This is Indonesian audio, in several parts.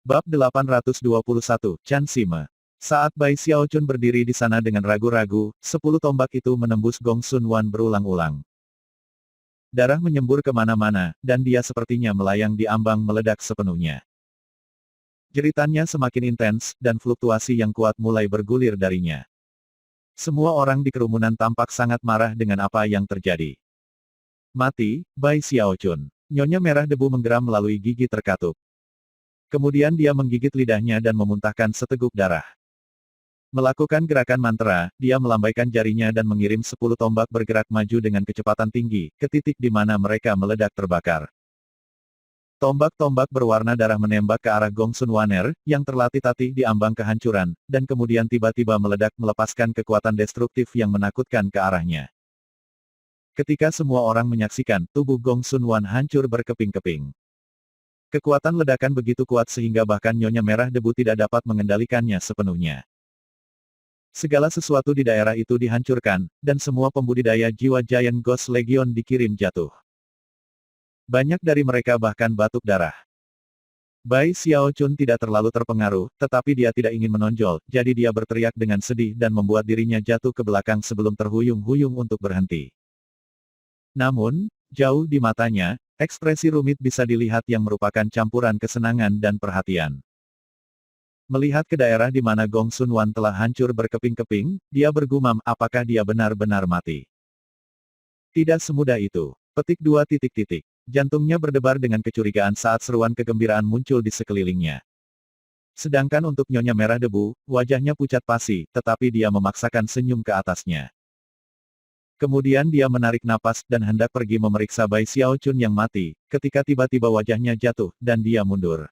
Bab 821, Chan Sime. Saat Bai Xiaochun berdiri di sana dengan ragu-ragu, 10 tombak itu menembus Gong Sun Wan berulang-ulang. Darah menyembur kemana-mana, dan dia sepertinya melayang di ambang meledak sepenuhnya. Jeritannya semakin intens, dan fluktuasi yang kuat mulai bergulir darinya. Semua orang di kerumunan tampak sangat marah dengan apa yang terjadi. Mati, Bai Xiaochun. Nyonya merah debu menggeram melalui gigi terkatup. Kemudian dia menggigit lidahnya dan memuntahkan seteguk darah. Melakukan gerakan mantra, dia melambaikan jarinya dan mengirim 10 tombak bergerak maju dengan kecepatan tinggi, ke titik di mana mereka meledak terbakar. Tombak-tombak berwarna darah menembak ke arah Gong Sun Waner, yang terlatih-tatih di ambang kehancuran, dan kemudian tiba-tiba meledak melepaskan kekuatan destruktif yang menakutkan ke arahnya. Ketika semua orang menyaksikan, tubuh Gong Sun Wan hancur berkeping-keping. Kekuatan ledakan begitu kuat sehingga bahkan Nyonya Merah Debu tidak dapat mengendalikannya sepenuhnya. Segala sesuatu di daerah itu dihancurkan, dan semua pembudidaya jiwa Giant Ghost Legion dikirim jatuh. Banyak dari mereka bahkan batuk darah. Bai Xiaochun tidak terlalu terpengaruh, tetapi dia tidak ingin menonjol, jadi dia berteriak dengan sedih dan membuat dirinya jatuh ke belakang sebelum terhuyung-huyung untuk berhenti. Namun, jauh di matanya, ekspresi rumit bisa dilihat yang merupakan campuran kesenangan dan perhatian. Melihat ke daerah di mana Gong Sun Wan telah hancur berkeping-keping, dia bergumam, apakah dia benar-benar mati? Tidak semudah itu. Petik 2 titik. Jantungnya berdebar dengan kecurigaan saat seruan kegembiraan muncul di sekelilingnya. Sedangkan untuk Nyonya Merah Debu, wajahnya pucat pasi, tetapi dia memaksakan senyum ke atasnya. Kemudian dia menarik napas dan hendak pergi memeriksa Bai Xiaochun yang mati, ketika tiba-tiba wajahnya jatuh, dan dia mundur.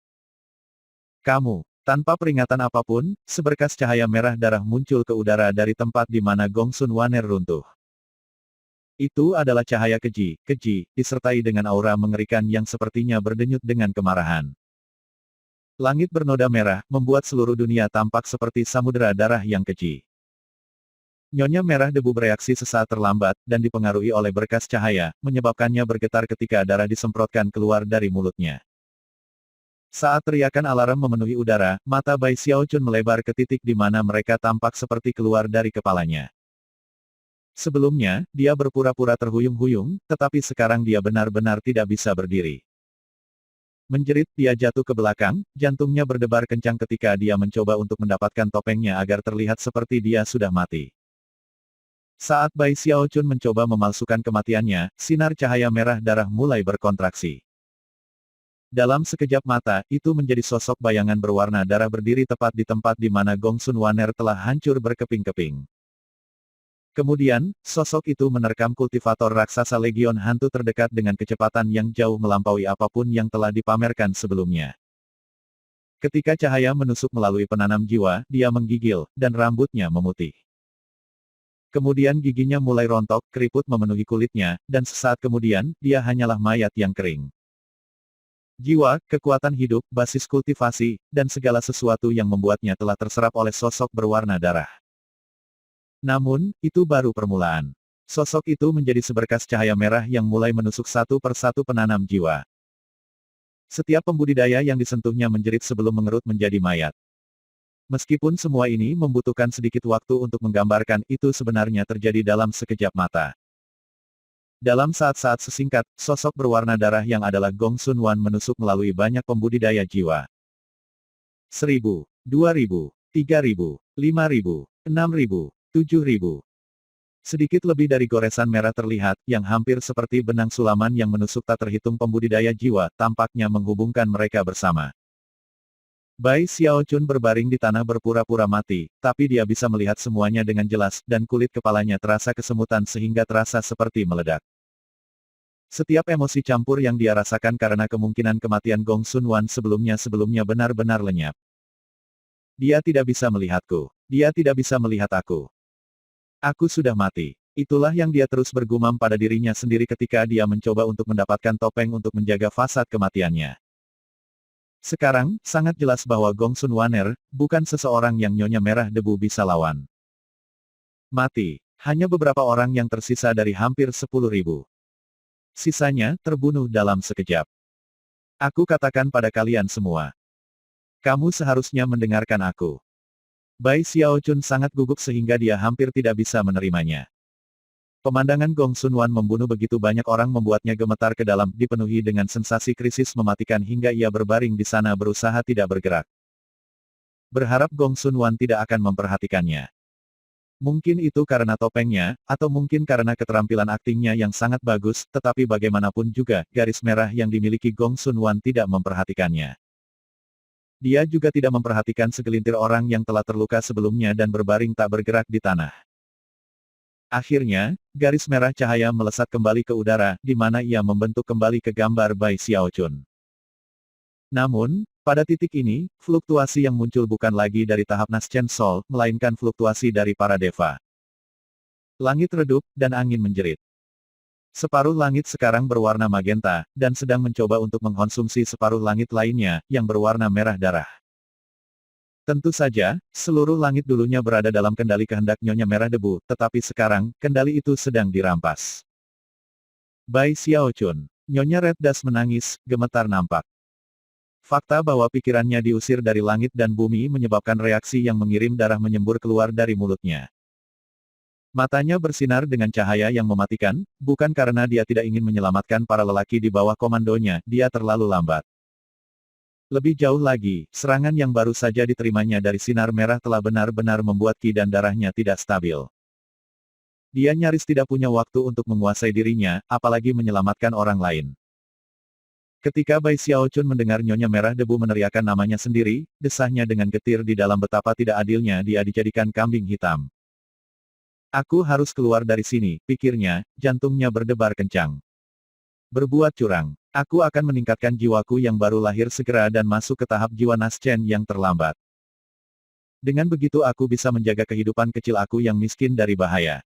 Kamu. Tanpa peringatan apapun, seberkas cahaya merah darah muncul ke udara dari tempat di mana Gong Sun Waner runtuh. Itu adalah cahaya keji, disertai dengan aura mengerikan yang sepertinya berdenyut dengan kemarahan. Langit bernoda merah, membuat seluruh dunia tampak seperti samudera darah yang keji. Nyonya Merah Debu bereaksi sesaat terlambat, dan dipengaruhi oleh berkas cahaya, menyebabkannya bergetar ketika darah disemprotkan keluar dari mulutnya. Saat teriakan alarm memenuhi udara, mata Bai Xiaochun melebar ke titik di mana mereka tampak seperti keluar dari kepalanya. Sebelumnya, dia berpura-pura terhuyung-huyung, tetapi sekarang dia benar-benar tidak bisa berdiri. Menjerit, dia jatuh ke belakang, jantungnya berdebar kencang ketika dia mencoba untuk mendapatkan topengnya agar terlihat seperti dia sudah mati. Saat Bai Xiaochun mencoba memalsukan kematiannya, sinar cahaya merah darah mulai berkontraksi. Dalam sekejap mata, itu menjadi sosok bayangan berwarna darah berdiri tepat di tempat di mana Gong Sun Waner telah hancur berkeping-keping. Kemudian, sosok itu menerkam kultivator raksasa legion hantu terdekat dengan kecepatan yang jauh melampaui apapun yang telah dipamerkan sebelumnya. Ketika cahaya menusuk melalui penanam jiwa, dia menggigil, dan rambutnya memutih. Kemudian giginya mulai rontok, keriput memenuhi kulitnya, dan sesaat kemudian, dia hanyalah mayat yang kering. Jiwa, kekuatan hidup, basis kultivasi, dan segala sesuatu yang membuatnya telah terserap oleh sosok berwarna darah. Namun, itu baru permulaan. Sosok itu menjadi seberkas cahaya merah yang mulai menusuk satu persatu penanam jiwa. Setiap pembudidaya yang disentuhnya menjerit sebelum mengerut menjadi mayat. Meskipun semua ini membutuhkan sedikit waktu untuk menggambarkan, itu sebenarnya terjadi dalam sekejap mata. Dalam saat-saat sesingkat, sosok berwarna darah yang adalah Gong Sun Wan menusuk melalui banyak pembudidaya jiwa. 1000, 2000, 3000, 5000, 6000, 7000. Sedikit lebih dari goresan merah terlihat, yang hampir seperti benang sulaman yang menusuk tak terhitung pembudidaya jiwa, tampaknya menghubungkan mereka bersama. Bai Xiaochun berbaring di tanah berpura-pura mati, tapi dia bisa melihat semuanya dengan jelas, dan kulit kepalanya terasa kesemutan sehingga terasa seperti meledak. Setiap emosi campur yang dia rasakan karena kemungkinan kematian Gong Sun Wan sebelumnya benar-benar lenyap. Dia tidak bisa melihatku. Dia tidak bisa melihat aku. Aku sudah mati. Itulah yang dia terus bergumam pada dirinya sendiri ketika dia mencoba untuk mendapatkan topeng untuk menjaga fasad kematiannya. Sekarang, sangat jelas bahwa Gong Sun Waner, bukan seseorang yang Nyonya Merah Debu bisa lawan. Mati. Hanya beberapa orang yang tersisa dari hampir 10.000. Sisanya, terbunuh dalam sekejap. Aku katakan pada kalian semua. Kamu seharusnya mendengarkan aku. Bai Xiaochun sangat gugup sehingga dia hampir tidak bisa menerimanya. Pemandangan Gong Sun Wan membunuh begitu banyak orang membuatnya gemetar ke dalam, dipenuhi dengan sensasi krisis mematikan hingga ia berbaring di sana berusaha tidak bergerak. Berharap Gong Sun Wan tidak akan memperhatikannya. Mungkin itu karena topengnya, atau mungkin karena keterampilan aktingnya yang sangat bagus, tetapi bagaimanapun juga, garis merah yang dimiliki Gong Sun Wan tidak memperhatikannya. Dia juga tidak memperhatikan segelintir orang yang telah terluka sebelumnya dan berbaring tak bergerak di tanah. Akhirnya, garis merah cahaya melesat kembali ke udara, di mana ia membentuk kembali ke gambar Bai Xiaochun. Namun, pada titik ini, fluktuasi yang muncul bukan lagi dari tahap Naschen Sol, melainkan fluktuasi dari para deva. Langit redup, dan angin menjerit. Separuh langit sekarang berwarna magenta, dan sedang mencoba untuk mengkonsumsi separuh langit lainnya, yang berwarna merah darah. Tentu saja, seluruh langit dulunya berada dalam kendali kehendak Nyonya Merah Debu, tetapi sekarang, kendali itu sedang dirampas. Bai Xiaochun. Nyonya Red Dust menangis, gemetar nampak. Fakta bahwa pikirannya diusir dari langit dan bumi menyebabkan reaksi yang mengirim darah menyembur keluar dari mulutnya. Matanya bersinar dengan cahaya yang mematikan, bukan karena dia tidak ingin menyelamatkan para lelaki di bawah komandonya, dia terlalu lambat. Lebih jauh lagi, serangan yang baru saja diterimanya dari sinar merah telah benar-benar membuat ki dan darahnya tidak stabil. Dia nyaris tidak punya waktu untuk menguasai dirinya, apalagi menyelamatkan orang lain. Ketika Bai Xiaochun mendengar Nyonya Merah Debu meneriakkan namanya sendiri, desahnya dengan getir di dalam betapa tidak adilnya dia dijadikan kambing hitam. Aku harus keluar dari sini, pikirnya, jantungnya berdebar kencang. Berbuat curang. Aku akan meningkatkan jiwaku yang baru lahir segera dan masuk ke tahap jiwa Naschen yang terlambat. Dengan begitu aku bisa menjaga kehidupan kecil aku yang miskin dari bahaya.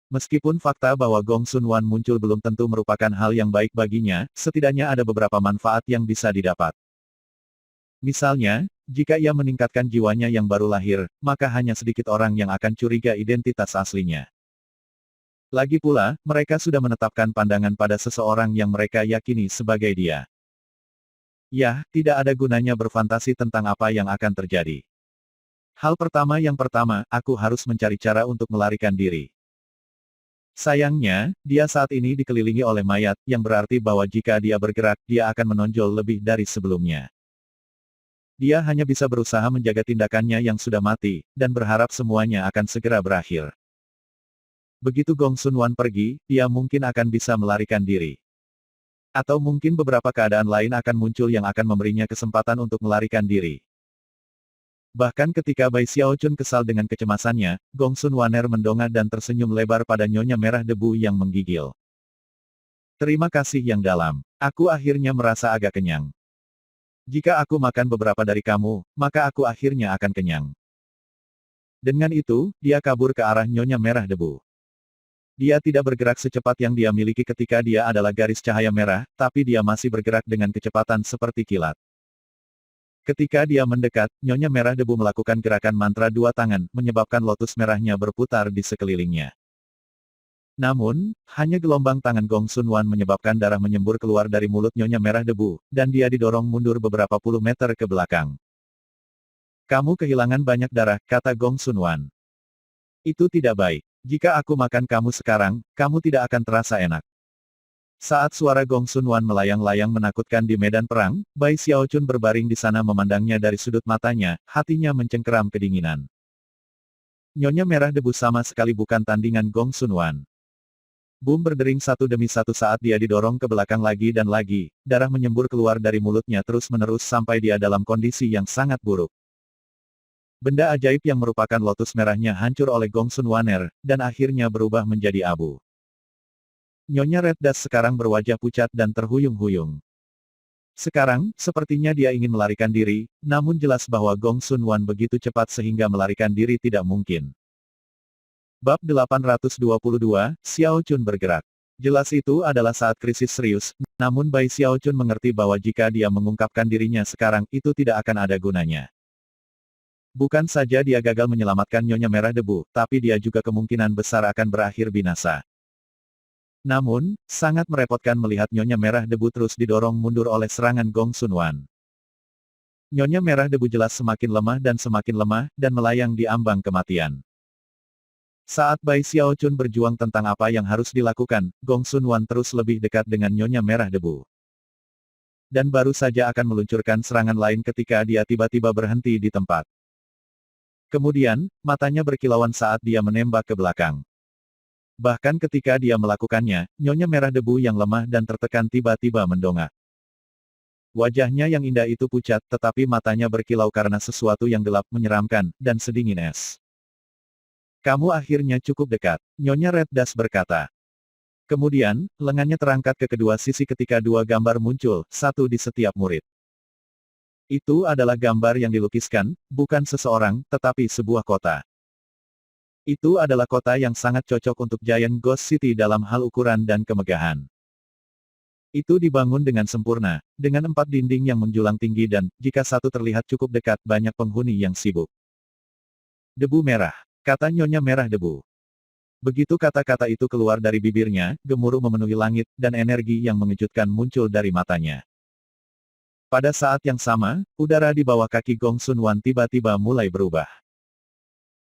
Meskipun fakta bahwa Gong Sun Wan muncul belum tentu merupakan hal yang baik baginya, setidaknya ada beberapa manfaat yang bisa didapat. Misalnya, jika ia meningkatkan jiwanya yang baru lahir, maka hanya sedikit orang yang akan curiga identitas aslinya. Lagi pula, mereka sudah menetapkan pandangan pada seseorang yang mereka yakini sebagai dia. Yah, tidak ada gunanya berfantasi tentang apa yang akan terjadi. Hal pertama yang pertama, aku harus mencari cara untuk melarikan diri. Sayangnya, dia saat ini dikelilingi oleh mayat, yang berarti bahwa jika dia bergerak, dia akan menonjol lebih dari sebelumnya. Dia hanya bisa berusaha menjaga tindakannya yang sudah mati, dan berharap semuanya akan segera berakhir. Begitu Gong Sun Wan pergi, dia mungkin akan bisa melarikan diri. Atau mungkin beberapa keadaan lain akan muncul yang akan memberinya kesempatan untuk melarikan diri. Bahkan ketika Bai Xiaochun kesal dengan kecemasannya, Gong Sun Waner mendongak dan tersenyum lebar pada Nyonya Merah Debu yang menggigil. Terima kasih yang dalam. Aku akhirnya merasa agak kenyang. Jika aku makan beberapa dari kamu, maka aku akhirnya akan kenyang. Dengan itu, dia kabur ke arah Nyonya Merah Debu. Dia tidak bergerak secepat yang dia miliki ketika dia adalah garis cahaya merah, tapi dia masih bergerak dengan kecepatan seperti kilat. Ketika dia mendekat, Nyonya Merah Debu melakukan gerakan mantra dua tangan, menyebabkan lotus merahnya berputar di sekelilingnya. Namun, hanya gelombang tangan Gong Sun Wan menyebabkan darah menyembur keluar dari mulut Nyonya Merah Debu, dan dia didorong mundur beberapa puluh meter ke belakang. Kamu kehilangan banyak darah, kata Gong Sun Wan. Itu tidak baik. Jika aku makan kamu sekarang, kamu tidak akan terasa enak. Saat suara Gong Sun Wan melayang-layang menakutkan di medan perang, Bai Xiaochun berbaring di sana memandangnya dari sudut matanya, hatinya mencengkeram kedinginan. Nyonya Merah Debu sama sekali bukan tandingan Gong Sun Wan. Boom berdering satu demi satu saat dia didorong ke belakang lagi dan lagi, darah menyembur keluar dari mulutnya terus-menerus sampai dia dalam kondisi yang sangat buruk. Benda ajaib yang merupakan lotus merahnya hancur oleh Gong Sun Waner, dan akhirnya berubah menjadi abu. Nyonya Red Dust sekarang berwajah pucat dan terhuyung-huyung. Sekarang, sepertinya dia ingin melarikan diri, namun jelas bahwa Gong Sun Wan begitu cepat sehingga melarikan diri tidak mungkin. Bab 822, Xiao Chun bergerak. Jelas itu adalah saat krisis serius, namun Bai Xiao Chun mengerti bahwa jika dia mengungkapkan dirinya sekarang, itu tidak akan ada gunanya. Bukan saja dia gagal menyelamatkan Nyonya Merah Debu, tapi dia juga kemungkinan besar akan berakhir binasa. Namun, sangat merepotkan melihat Nyonya Merah Debu terus didorong mundur oleh serangan Gong Sun Wan. Nyonya Merah Debu jelas semakin lemah dan melayang di ambang kematian. Saat Bai Xiaochun berjuang tentang apa yang harus dilakukan, Gong Sun Wan terus lebih dekat dengan Nyonya Merah Debu. Dan baru saja akan meluncurkan serangan lain ketika dia tiba-tiba berhenti di tempat. Kemudian, matanya berkilauan saat dia menembak ke belakang. Bahkan ketika dia melakukannya, Nyonya Merah Debu yang lemah dan tertekan tiba-tiba mendongak. Wajahnya yang indah itu pucat, tetapi matanya berkilau karena sesuatu yang gelap menyeramkan, dan sedingin es. Kamu akhirnya cukup dekat, Nyonya Red Dust berkata. Kemudian, lengannya terangkat ke kedua sisi ketika dua gambar muncul, satu di setiap murid. Itu adalah gambar yang dilukiskan, bukan seseorang, tetapi sebuah kota. Itu adalah kota yang sangat cocok untuk Giant Ghost City dalam hal ukuran dan kemegahan. Itu dibangun dengan sempurna, dengan 4 dinding yang menjulang tinggi dan, jika satu terlihat cukup dekat, banyak penghuni yang sibuk. Debu merah, kata Nyonya Merah Debu. Begitu kata-kata itu keluar dari bibirnya, gemuruh memenuhi langit, dan energi yang mengejutkan muncul dari matanya. Pada saat yang sama, udara di bawah kaki Gong Sun Wan tiba-tiba mulai berubah.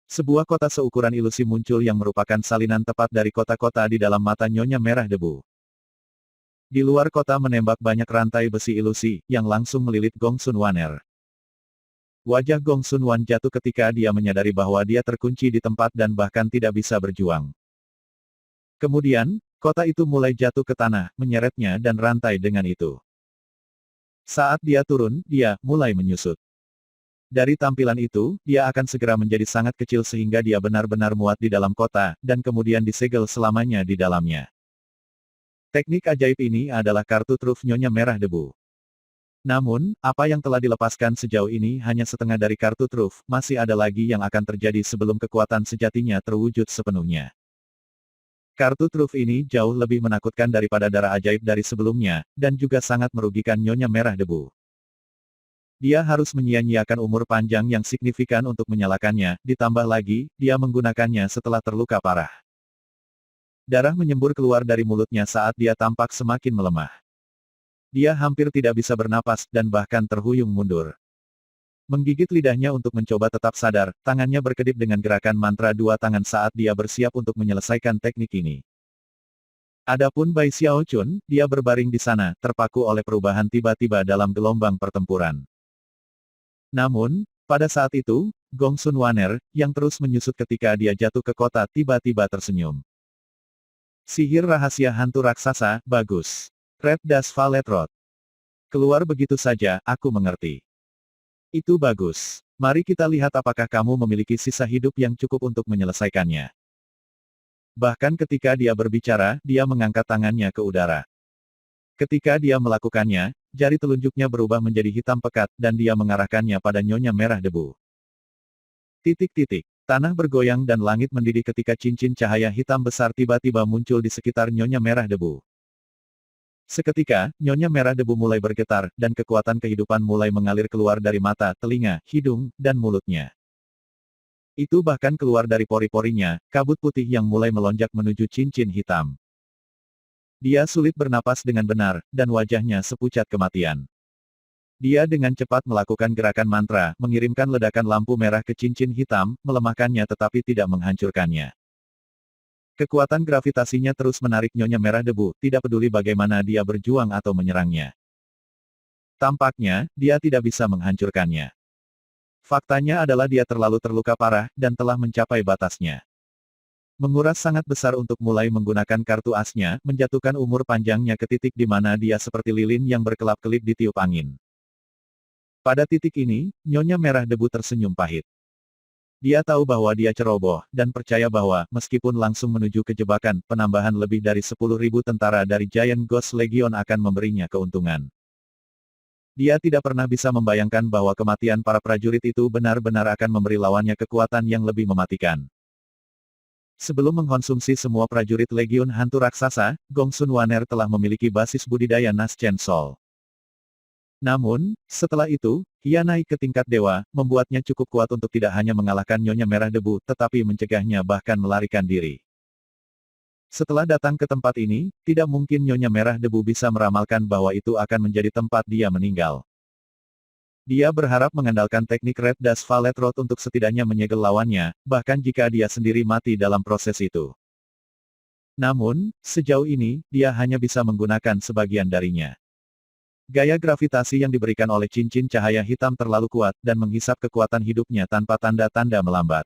Sebuah kota seukuran ilusi muncul yang merupakan salinan tepat dari kota-kota di dalam mata Nyonya Merah Debu. Di luar kota menembak banyak rantai besi ilusi, yang langsung melilit Gong Sun Waner. Wajah Gong Sun Wan jatuh ketika dia menyadari bahwa dia terkunci di tempat dan bahkan tidak bisa berjuang. Kemudian, kota itu mulai jatuh ke tanah, menyeretnya dan rantai dengan itu. Saat dia turun, dia mulai menyusut. Dari tampilan itu, dia akan segera menjadi sangat kecil sehingga dia benar-benar muat di dalam kota, dan kemudian disegel selamanya di dalamnya. Teknik ajaib ini adalah kartu truf Nyonya Merah Debu. Namun, apa yang telah dilepaskan sejauh ini hanya setengah dari kartu truf, masih ada lagi yang akan terjadi sebelum kekuatan sejatinya terwujud sepenuhnya. Kartu truf ini jauh lebih menakutkan daripada darah ajaib dari sebelumnya, dan juga sangat merugikan Nyonya Merah Debu. Dia harus menyia-nyiakan umur panjang yang signifikan untuk menyalakannya, ditambah lagi, dia menggunakannya setelah terluka parah. Darah menyembur keluar dari mulutnya saat dia tampak semakin melemah. Dia hampir tidak bisa bernapas, dan bahkan terhuyung mundur. Menggigit lidahnya untuk mencoba tetap sadar, tangannya berkedip dengan gerakan mantra dua tangan saat dia bersiap untuk menyelesaikan teknik ini. Adapun Bai Xiaochun, dia berbaring di sana, terpaku oleh perubahan tiba-tiba dalam gelombang pertempuran. Namun, pada saat itu, Gong Sun Waner, yang terus menyusut ketika dia jatuh ke kota tiba-tiba tersenyum. Sihir rahasia hantu raksasa, bagus. Red Dust Valet Rod. Keluar begitu saja, aku mengerti. Itu bagus. Mari kita lihat apakah kamu memiliki sisa hidup yang cukup untuk menyelesaikannya. Bahkan ketika dia berbicara, dia mengangkat tangannya ke udara. Ketika dia melakukannya, jari telunjuknya berubah menjadi hitam pekat, dan dia mengarahkannya pada Nyonya Merah Debu. Titik-titik. Tanah bergoyang dan langit mendidih ketika cincin cahaya hitam besar tiba-tiba muncul di sekitar Nyonya Merah Debu. Seketika, Nyonya Merah Debu mulai bergetar, dan kekuatan kehidupan mulai mengalir keluar dari mata, telinga, hidung, dan mulutnya. Itu bahkan keluar dari pori-porinya, kabut putih yang mulai melonjak menuju cincin hitam. Dia sulit bernapas dengan benar, dan wajahnya sepucat kematian. Dia dengan cepat melakukan gerakan mantra, mengirimkan ledakan lampu merah ke cincin hitam, melemahkannya tetapi tidak menghancurkannya. Kekuatan gravitasinya terus menarik Nyonya Merah Debu, tidak peduli bagaimana dia berjuang atau menyerangnya. Tampaknya, dia tidak bisa menghancurkannya. Faktanya adalah dia terlalu terluka parah, dan telah mencapai batasnya. Menguras sangat besar untuk mulai menggunakan kartu asnya, menjatuhkan umur panjangnya ke titik di mana dia seperti lilin yang berkelap-kelip ditiup angin. Pada titik ini, Nyonya Merah Debu tersenyum pahit. Dia tahu bahwa dia ceroboh, dan percaya bahwa, meskipun langsung menuju ke jebakan, penambahan lebih dari 10.000 tentara dari Giant Ghost Legion akan memberinya keuntungan. Dia tidak pernah bisa membayangkan bahwa kematian para prajurit itu benar-benar akan memberi lawannya kekuatan yang lebih mematikan. Sebelum mengkonsumsi semua prajurit Legion Hantu Raksasa, Gong Sun Waner telah memiliki basis budidaya Nas Chen Sol. Namun, setelah itu, ia naik ke tingkat dewa, membuatnya cukup kuat untuk tidak hanya mengalahkan Nyonya Merah Debu, tetapi mencegahnya bahkan melarikan diri. Setelah datang ke tempat ini, tidak mungkin Nyonya Merah Debu bisa meramalkan bahwa itu akan menjadi tempat dia meninggal. Dia berharap mengandalkan teknik Red Dash Valet Road untuk setidaknya menyegel lawannya, bahkan jika dia sendiri mati dalam proses itu. Namun, sejauh ini, dia hanya bisa menggunakan sebagian darinya. Gaya gravitasi yang diberikan oleh cincin cahaya hitam terlalu kuat dan menghisap kekuatan hidupnya tanpa tanda-tanda melambat.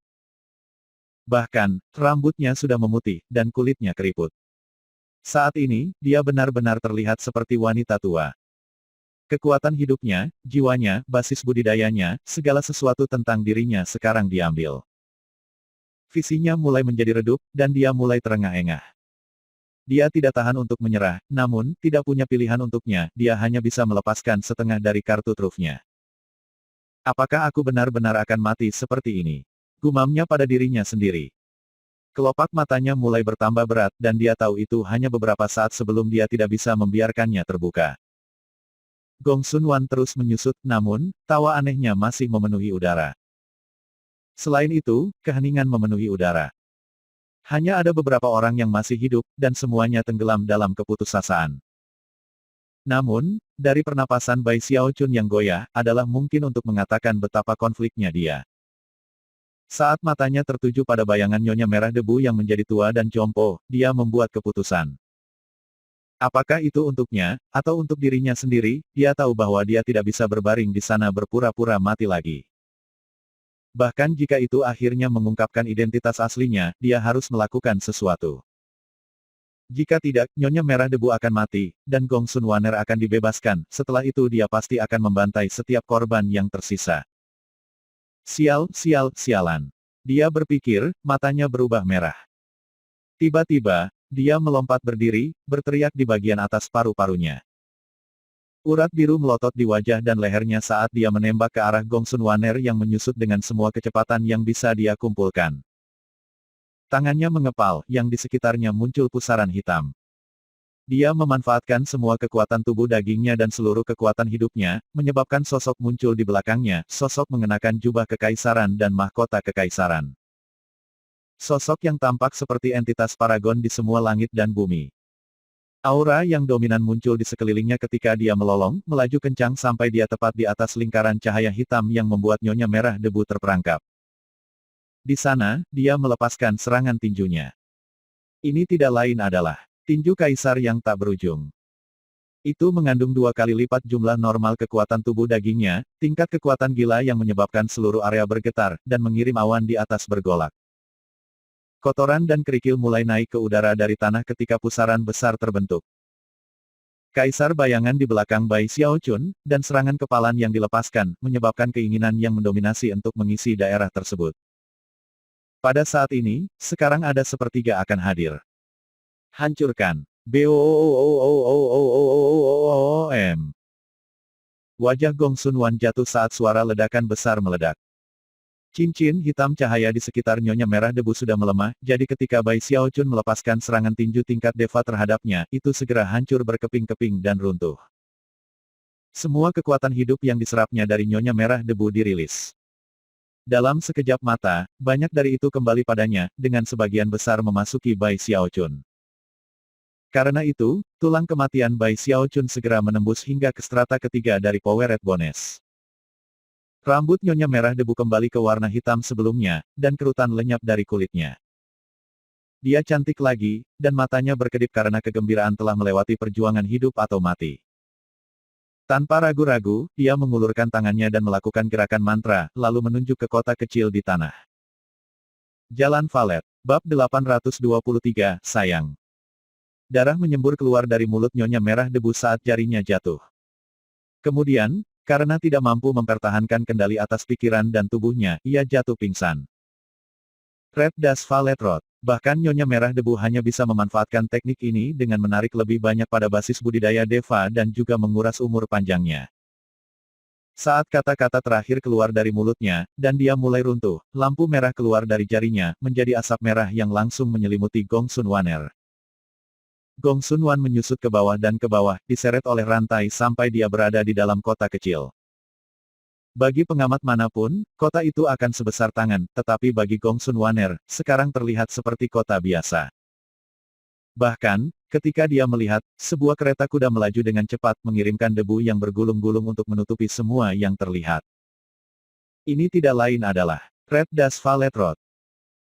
Bahkan, rambutnya sudah memutih, dan kulitnya keriput. Saat ini, dia benar-benar terlihat seperti wanita tua. Kekuatan hidupnya, jiwanya, basis budidayanya, segala sesuatu tentang dirinya sekarang diambil. Visinya mulai menjadi redup, dan dia mulai terengah-engah. Dia tidak tahan untuk menyerah, namun, tidak punya pilihan untuknya, dia hanya bisa melepaskan setengah dari kartu trufnya. Apakah aku benar-benar akan mati seperti ini? Gumamnya pada dirinya sendiri. Kelopak matanya mulai bertambah berat, dan dia tahu itu hanya beberapa saat sebelum dia tidak bisa membiarkannya terbuka. Gong Sun Wan terus menyusut, namun, tawa anehnya masih memenuhi udara. Selain itu, keheningan memenuhi udara. Hanya ada beberapa orang yang masih hidup, dan semuanya tenggelam dalam keputusasaan. Namun, dari pernapasan Bai Xiaochun yang goyah, adalah mungkin untuk mengatakan betapa konfliknya dia. Saat matanya tertuju pada bayangan Nyonya Merah Debu yang menjadi tua dan jompo, dia membuat keputusan. Apakah itu untuknya, atau untuk dirinya sendiri, dia tahu bahwa dia tidak bisa berbaring di sana berpura-pura mati lagi. Bahkan jika itu akhirnya mengungkapkan identitas aslinya, dia harus melakukan sesuatu. Jika tidak, Nyonya Merah Debu akan mati, dan Gong Sun Waner akan dibebaskan, setelah itu dia pasti akan membantai setiap korban yang tersisa. Sialan. Dia berpikir, matanya berubah merah. Tiba-tiba, dia melompat berdiri, berteriak di bagian atas paru-parunya. Urat biru melotot di wajah dan lehernya saat dia menembak ke arah Gong Sun Waner yang menyusut dengan semua kecepatan yang bisa dia kumpulkan. Tangannya mengepal, yang di sekitarnya muncul pusaran hitam. Dia memanfaatkan semua kekuatan tubuh dagingnya dan seluruh kekuatan hidupnya, menyebabkan sosok muncul di belakangnya, sosok mengenakan jubah kekaisaran dan mahkota kekaisaran. Sosok yang tampak seperti entitas paragon di semua langit dan bumi. Aura yang dominan muncul di sekelilingnya ketika dia melolong, melaju kencang sampai dia tepat di atas lingkaran cahaya hitam yang membuat Nyonya Merah Debu terperangkap. Di sana, dia melepaskan serangan tinjunya. Ini tidak lain adalah tinju kaisar yang tak berujung. Itu mengandung 2 kali lipat jumlah normal kekuatan tubuh dagingnya, tingkat kekuatan gila yang menyebabkan seluruh area bergetar, dan mengirim awan di atas bergolak. Kotoran dan kerikil mulai naik ke udara dari tanah ketika pusaran besar terbentuk. Kaisar bayangan di belakang Bai Xiaochun, dan serangan kepalan yang dilepaskan, menyebabkan keinginan yang mendominasi untuk mengisi daerah tersebut. Pada saat ini, sekarang ada sepertiga akan hadir. Hancurkan. BOOM. Wajah Gong Sun Wan jatuh saat suara ledakan besar meledak. Cincin hitam cahaya di sekitar Nyonya Merah Debu sudah melemah, jadi ketika Bai Xiaochun melepaskan serangan tinju tingkat deva terhadapnya, itu segera hancur berkeping-keping dan runtuh. Semua kekuatan hidup yang diserapnya dari Nyonya Merah Debu dirilis. Dalam sekejap mata, banyak dari itu kembali padanya, dengan sebagian besar memasuki Bai Xiaochun. Karena itu, tulang kematian Bai Xiaochun segera menembus hingga ke strata ketiga dari Powered Bones. Rambut Nyonya Merah Debu kembali ke warna hitam sebelumnya, dan kerutan lenyap dari kulitnya. Dia cantik lagi, dan matanya berkedip karena kegembiraan telah melewati perjuangan hidup atau mati. Tanpa ragu-ragu, dia mengulurkan tangannya dan melakukan gerakan mantra, lalu menunjuk ke kota kecil di tanah. Jalan Valet. Bab 823, sayang. Darah menyembur keluar dari mulut Nyonya Merah Debu saat jarinya jatuh. Kemudian, karena tidak mampu mempertahankan kendali atas pikiran dan tubuhnya, ia jatuh pingsan. Red Dash Valet Road. Bahkan Nyonya Merah Debu hanya bisa memanfaatkan teknik ini dengan menarik lebih banyak pada basis budidaya Deva dan juga menguras umur panjangnya. Saat kata-kata terakhir keluar dari mulutnya, dan dia mulai runtuh, lampu merah keluar dari jarinya, menjadi asap merah yang langsung menyelimuti Gong Sun Waner. Gong Sun Wan menyusut ke bawah dan ke bawah, diseret oleh rantai sampai dia berada di dalam kota kecil. Bagi pengamat manapun, kota itu akan sebesar tangan, tetapi bagi Gong Sun Waner, sekarang terlihat seperti kota biasa. Bahkan, Ketika dia melihat, sebuah kereta kuda melaju dengan cepat mengirimkan debu yang bergulung-gulung untuk menutupi semua yang terlihat. Ini tidak lain adalah Red Dust Valley Road.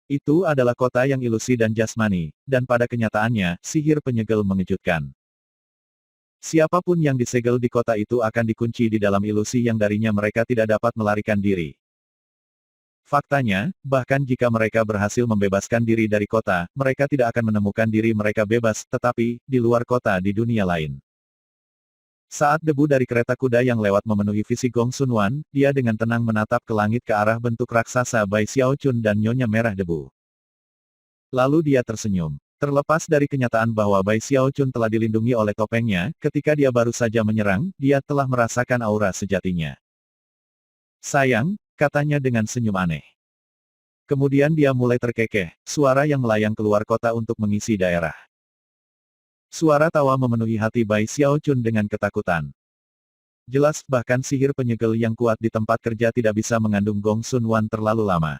Itu adalah kota yang ilusi dan jasmani, dan pada kenyataannya, sihir penyegel mengejutkan. Siapapun yang disegel di kota itu akan dikunci di dalam ilusi yang darinya mereka tidak dapat melarikan diri. Faktanya, bahkan jika mereka berhasil membebaskan diri dari kota, mereka tidak akan menemukan diri mereka bebas, tetapi, di luar kota di dunia lain. Saat debu dari kereta kuda yang lewat memenuhi visi Gong Sun Wan, dia dengan tenang menatap ke langit ke arah bentuk raksasa Bai Xiao Chun dan Nyonya Merah Debu. Lalu dia tersenyum. Terlepas dari kenyataan bahwa Bai Xiao Chun telah dilindungi oleh topengnya, ketika dia baru saja menyerang, dia telah merasakan aura sejatinya. Sayang, katanya dengan senyum aneh. Kemudian dia mulai terkekeh, suara yang melayang keluar kota untuk mengisi daerah. Suara tawa memenuhi hati Bai Xiao Chun dengan ketakutan. Jelas, bahkan sihir penyegel yang kuat di tempat kerja tidak bisa mengandung Gong Sun Wan terlalu lama.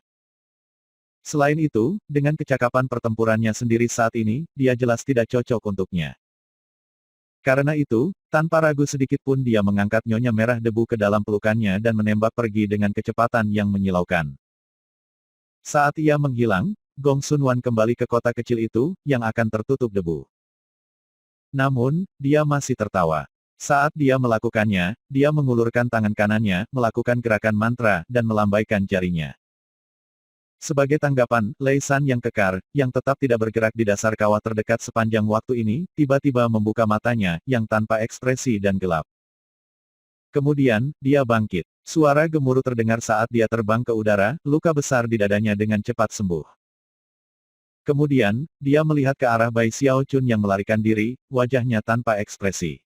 Selain itu, dengan kecakapan pertempurannya sendiri saat ini, dia jelas tidak cocok untuknya. Karena itu, tanpa ragu sedikit pun dia mengangkat Nyonya Merah Debu ke dalam pelukannya dan menembak pergi dengan kecepatan yang menyilaukan. Saat ia menghilang, Gong Sun Wan kembali ke kota kecil itu, yang akan tertutup debu. Namun, dia masih tertawa. Saat dia melakukannya, dia mengulurkan tangan kanannya, melakukan gerakan mantra, dan melambaikan jarinya. Sebagai tanggapan, Lei San yang kekar, yang tetap tidak bergerak di dasar kawah terdekat sepanjang waktu ini, tiba-tiba membuka matanya, yang tanpa ekspresi dan gelap. Kemudian, dia bangkit. Suara gemuruh terdengar saat dia terbang ke udara, luka besar di dadanya dengan cepat sembuh. Kemudian, dia melihat ke arah Bai Xiao Chun yang melarikan diri, wajahnya tanpa ekspresi.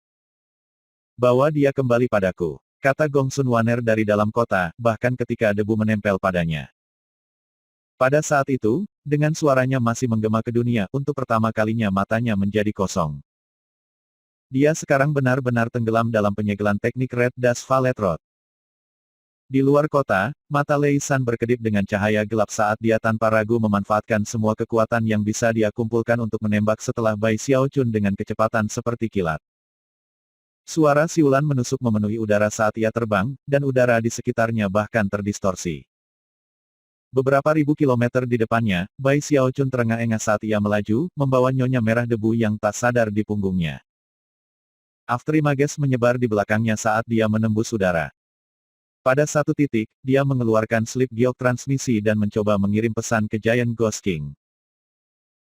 Bawa dia kembali padaku, kata Gong Sun Waner dari dalam kota, bahkan ketika debu menempel padanya. Pada saat itu, dengan suaranya masih menggema ke dunia, untuk pertama kalinya matanya menjadi kosong. Dia sekarang benar-benar tenggelam dalam penyegelan teknik Red Dust Valley Road. Di luar kota, mata Lei San berkedip dengan cahaya gelap saat dia tanpa ragu memanfaatkan semua kekuatan yang bisa dia kumpulkan untuk menembak setelah Bai Xiao Chun dengan kecepatan seperti kilat. Suara siulan menusuk memenuhi udara saat ia terbang, dan udara di sekitarnya bahkan terdistorsi. Beberapa ribu kilometer di depannya, Bai Xiao Chun terengah-engah saat ia melaju, membawa Nyonya Merah Debu yang tak sadar di punggungnya. Afterimages menyebar di belakangnya saat dia menembus udara. Pada satu titik, dia mengeluarkan slip giok transmisi dan mencoba mengirim pesan ke Giant Ghost King.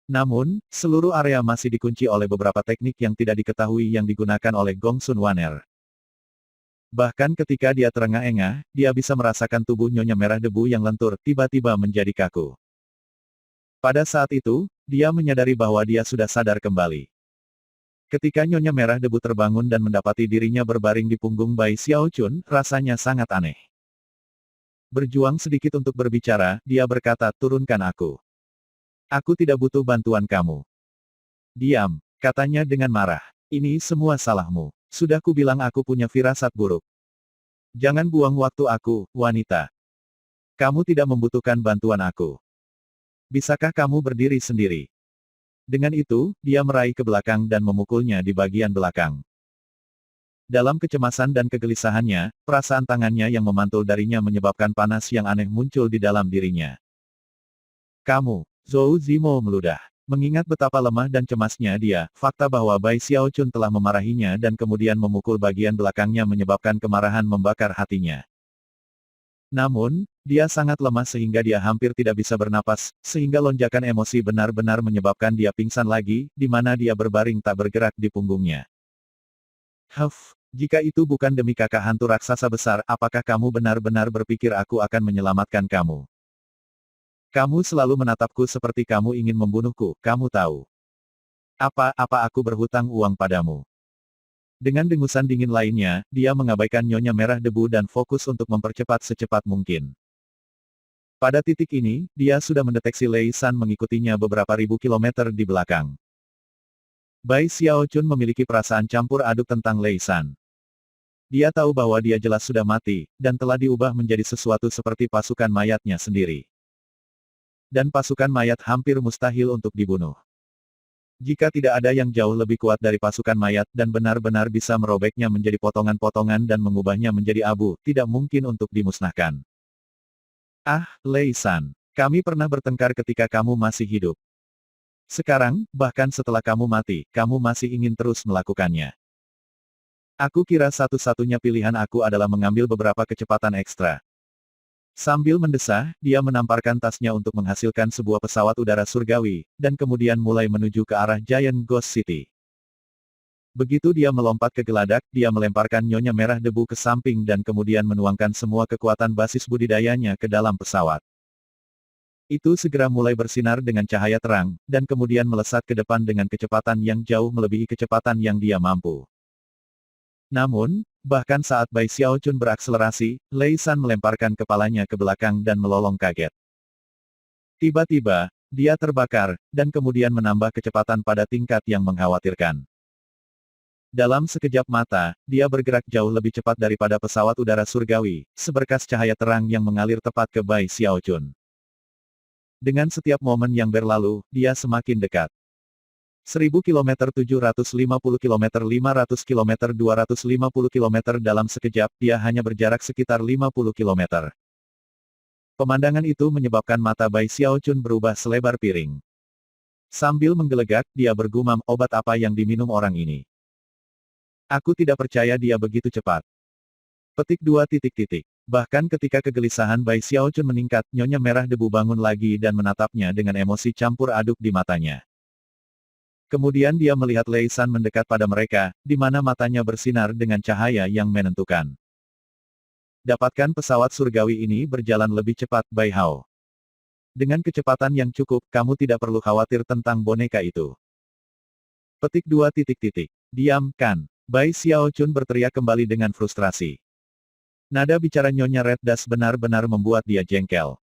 Namun, seluruh area masih dikunci oleh beberapa teknik yang tidak diketahui yang digunakan oleh Gong Sun Waner. Bahkan ketika dia terengah-engah, dia bisa merasakan tubuh Nyonya Merah Debu yang lentur, tiba-tiba menjadi kaku. Pada saat itu, dia menyadari bahwa dia sudah sadar kembali. Ketika Nyonya Merah Debu terbangun dan mendapati dirinya berbaring di punggung Bai Xiao Chun, rasanya sangat aneh. Berjuang sedikit untuk berbicara, dia berkata, turunkan aku. Aku tidak butuh bantuan kamu. Diam, katanya dengan marah. Ini semua salahmu. Sudah kubilang aku punya firasat buruk. Jangan buang waktu aku, wanita. Kamu tidak membutuhkan bantuan aku. Bisakah kamu berdiri sendiri? Dengan itu, dia meraih ke belakang dan memukulnya di bagian belakang. Dalam kecemasan dan kegelisahannya, perasaan tangannya yang memantul darinya menyebabkan panas yang aneh muncul di dalam dirinya. Kamu, Zhou Zimo meludah. Mengingat betapa lemah dan cemasnya dia, fakta bahwa Bai Xiao Chun telah memarahinya dan kemudian memukul bagian belakangnya menyebabkan kemarahan membakar hatinya. Namun, dia sangat lemah sehingga dia hampir tidak bisa bernapas, sehingga lonjakan emosi benar-benar menyebabkan dia pingsan lagi, di mana dia berbaring tak bergerak di punggungnya. Jika itu bukan demi kakak hantu raksasa besar, apakah kamu benar-benar berpikir aku akan menyelamatkan kamu? Kamu selalu menatapku seperti kamu ingin membunuhku, kamu tahu. Apa aku berhutang uang padamu? Dengan dengusan dingin lainnya, dia mengabaikan Nyonya Merah Debu dan fokus untuk mempercepat secepat mungkin. Pada titik ini, dia sudah mendeteksi Lei San mengikutinya beberapa ribu kilometer di belakang. Bai Xiao Chun memiliki perasaan campur aduk tentang Lei San. Dia tahu bahwa dia jelas sudah mati, dan telah diubah menjadi sesuatu seperti pasukan mayatnya sendiri. Dan pasukan mayat hampir mustahil untuk dibunuh. Jika tidak ada yang jauh lebih kuat dari pasukan mayat dan benar-benar bisa merobeknya menjadi potongan-potongan dan mengubahnya menjadi abu, tidak mungkin untuk dimusnahkan. Ah, Lei San. Kami pernah bertengkar ketika kamu masih hidup. Sekarang, bahkan setelah kamu mati, kamu masih ingin terus melakukannya. Aku kira satu-satunya pilihan aku adalah mengambil beberapa kecepatan ekstra. Sambil mendesah, dia menamparkan tasnya untuk menghasilkan sebuah pesawat udara surgawi, dan kemudian mulai menuju ke arah Giant Ghost City. Begitu dia melompat ke geladak, dia melemparkan nyonya merah debu ke samping dan kemudian menuangkan semua kekuatan basis budidayanya ke dalam pesawat. Itu segera mulai bersinar dengan cahaya terang, dan kemudian melesat ke depan dengan kecepatan yang jauh melebihi kecepatan yang dia mampu. Namun, bahkan saat Bai Xiaochun berakselerasi, Lei San melemparkan kepalanya ke belakang dan melolong kaget. Tiba-tiba, dia terbakar, dan kemudian menambah kecepatan pada tingkat yang mengkhawatirkan. Dalam sekejap mata, dia bergerak jauh lebih cepat daripada pesawat udara surgawi, seberkas cahaya terang yang mengalir tepat ke Bai Xiaochun. Dengan setiap momen yang berlalu, dia semakin dekat. 1000 km 750 km 500 km 250 km dalam sekejap, dia hanya berjarak sekitar 50 km. Pemandangan itu menyebabkan mata Bai Xiaochun berubah selebar piring. Sambil menggelegak, dia bergumam, obat apa yang diminum orang ini? Aku tidak percaya dia begitu cepat. Petik 2 titik. Bahkan ketika kegelisahan Bai Xiaochun meningkat, nyonya merah debu bangun lagi dan menatapnya dengan emosi campur aduk di matanya. Kemudian dia melihat Lei San mendekat pada mereka, di mana matanya bersinar dengan cahaya yang menentukan. Dapatkan pesawat surgawi ini berjalan lebih cepat, Bai Hao. Dengan kecepatan yang cukup, kamu tidak perlu khawatir tentang boneka itu. Petik 2 titik. Diam, kan? Bai Xiaochun berteriak kembali dengan frustrasi. Nada bicara Nyonya Red Das benar-benar membuat dia jengkel.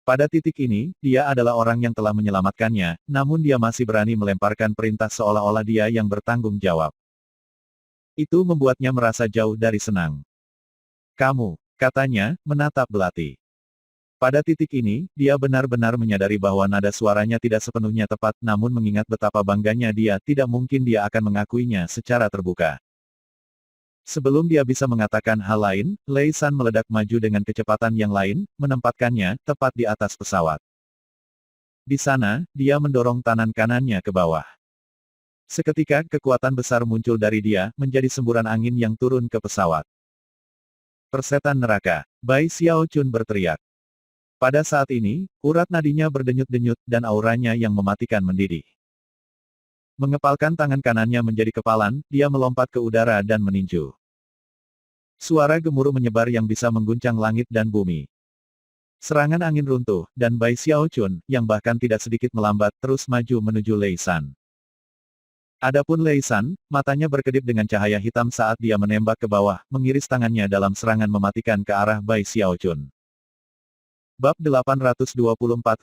Pada titik ini, dia adalah orang yang telah menyelamatkannya, namun dia masih berani melemparkan perintah seolah-olah dia yang bertanggung jawab. Itu membuatnya merasa jauh dari senang. Kamu, katanya, menatap belati. Pada titik ini, dia benar-benar menyadari bahwa nada suaranya tidak sepenuhnya tepat, namun mengingat betapa bangganya dia, tidak mungkin dia akan mengakuinya secara terbuka. Sebelum dia bisa mengatakan hal lain, Lei San meledak maju dengan kecepatan yang lain, menempatkannya tepat di atas pesawat. Di sana, dia mendorong tangan kanannya ke bawah. Seketika, kekuatan besar muncul dari dia, menjadi semburan angin yang turun ke pesawat. Persetan neraka, Bai Xiaochun berteriak. Pada saat ini, urat nadinya berdenyut-denyut, dan auranya yang mematikan mendidih. Mengepalkan tangan kanannya menjadi kepalan, dia melompat ke udara dan meninju. Suara gemuruh menyebar yang bisa mengguncang langit dan bumi. Serangan angin runtuh, dan Bai Xiaochun, yang bahkan tidak sedikit melambat, terus maju menuju Lei San. Adapun Lei San, matanya berkedip dengan cahaya hitam saat dia menembak ke bawah, mengiris tangannya dalam serangan mematikan ke arah Bai Xiaochun. Bab 824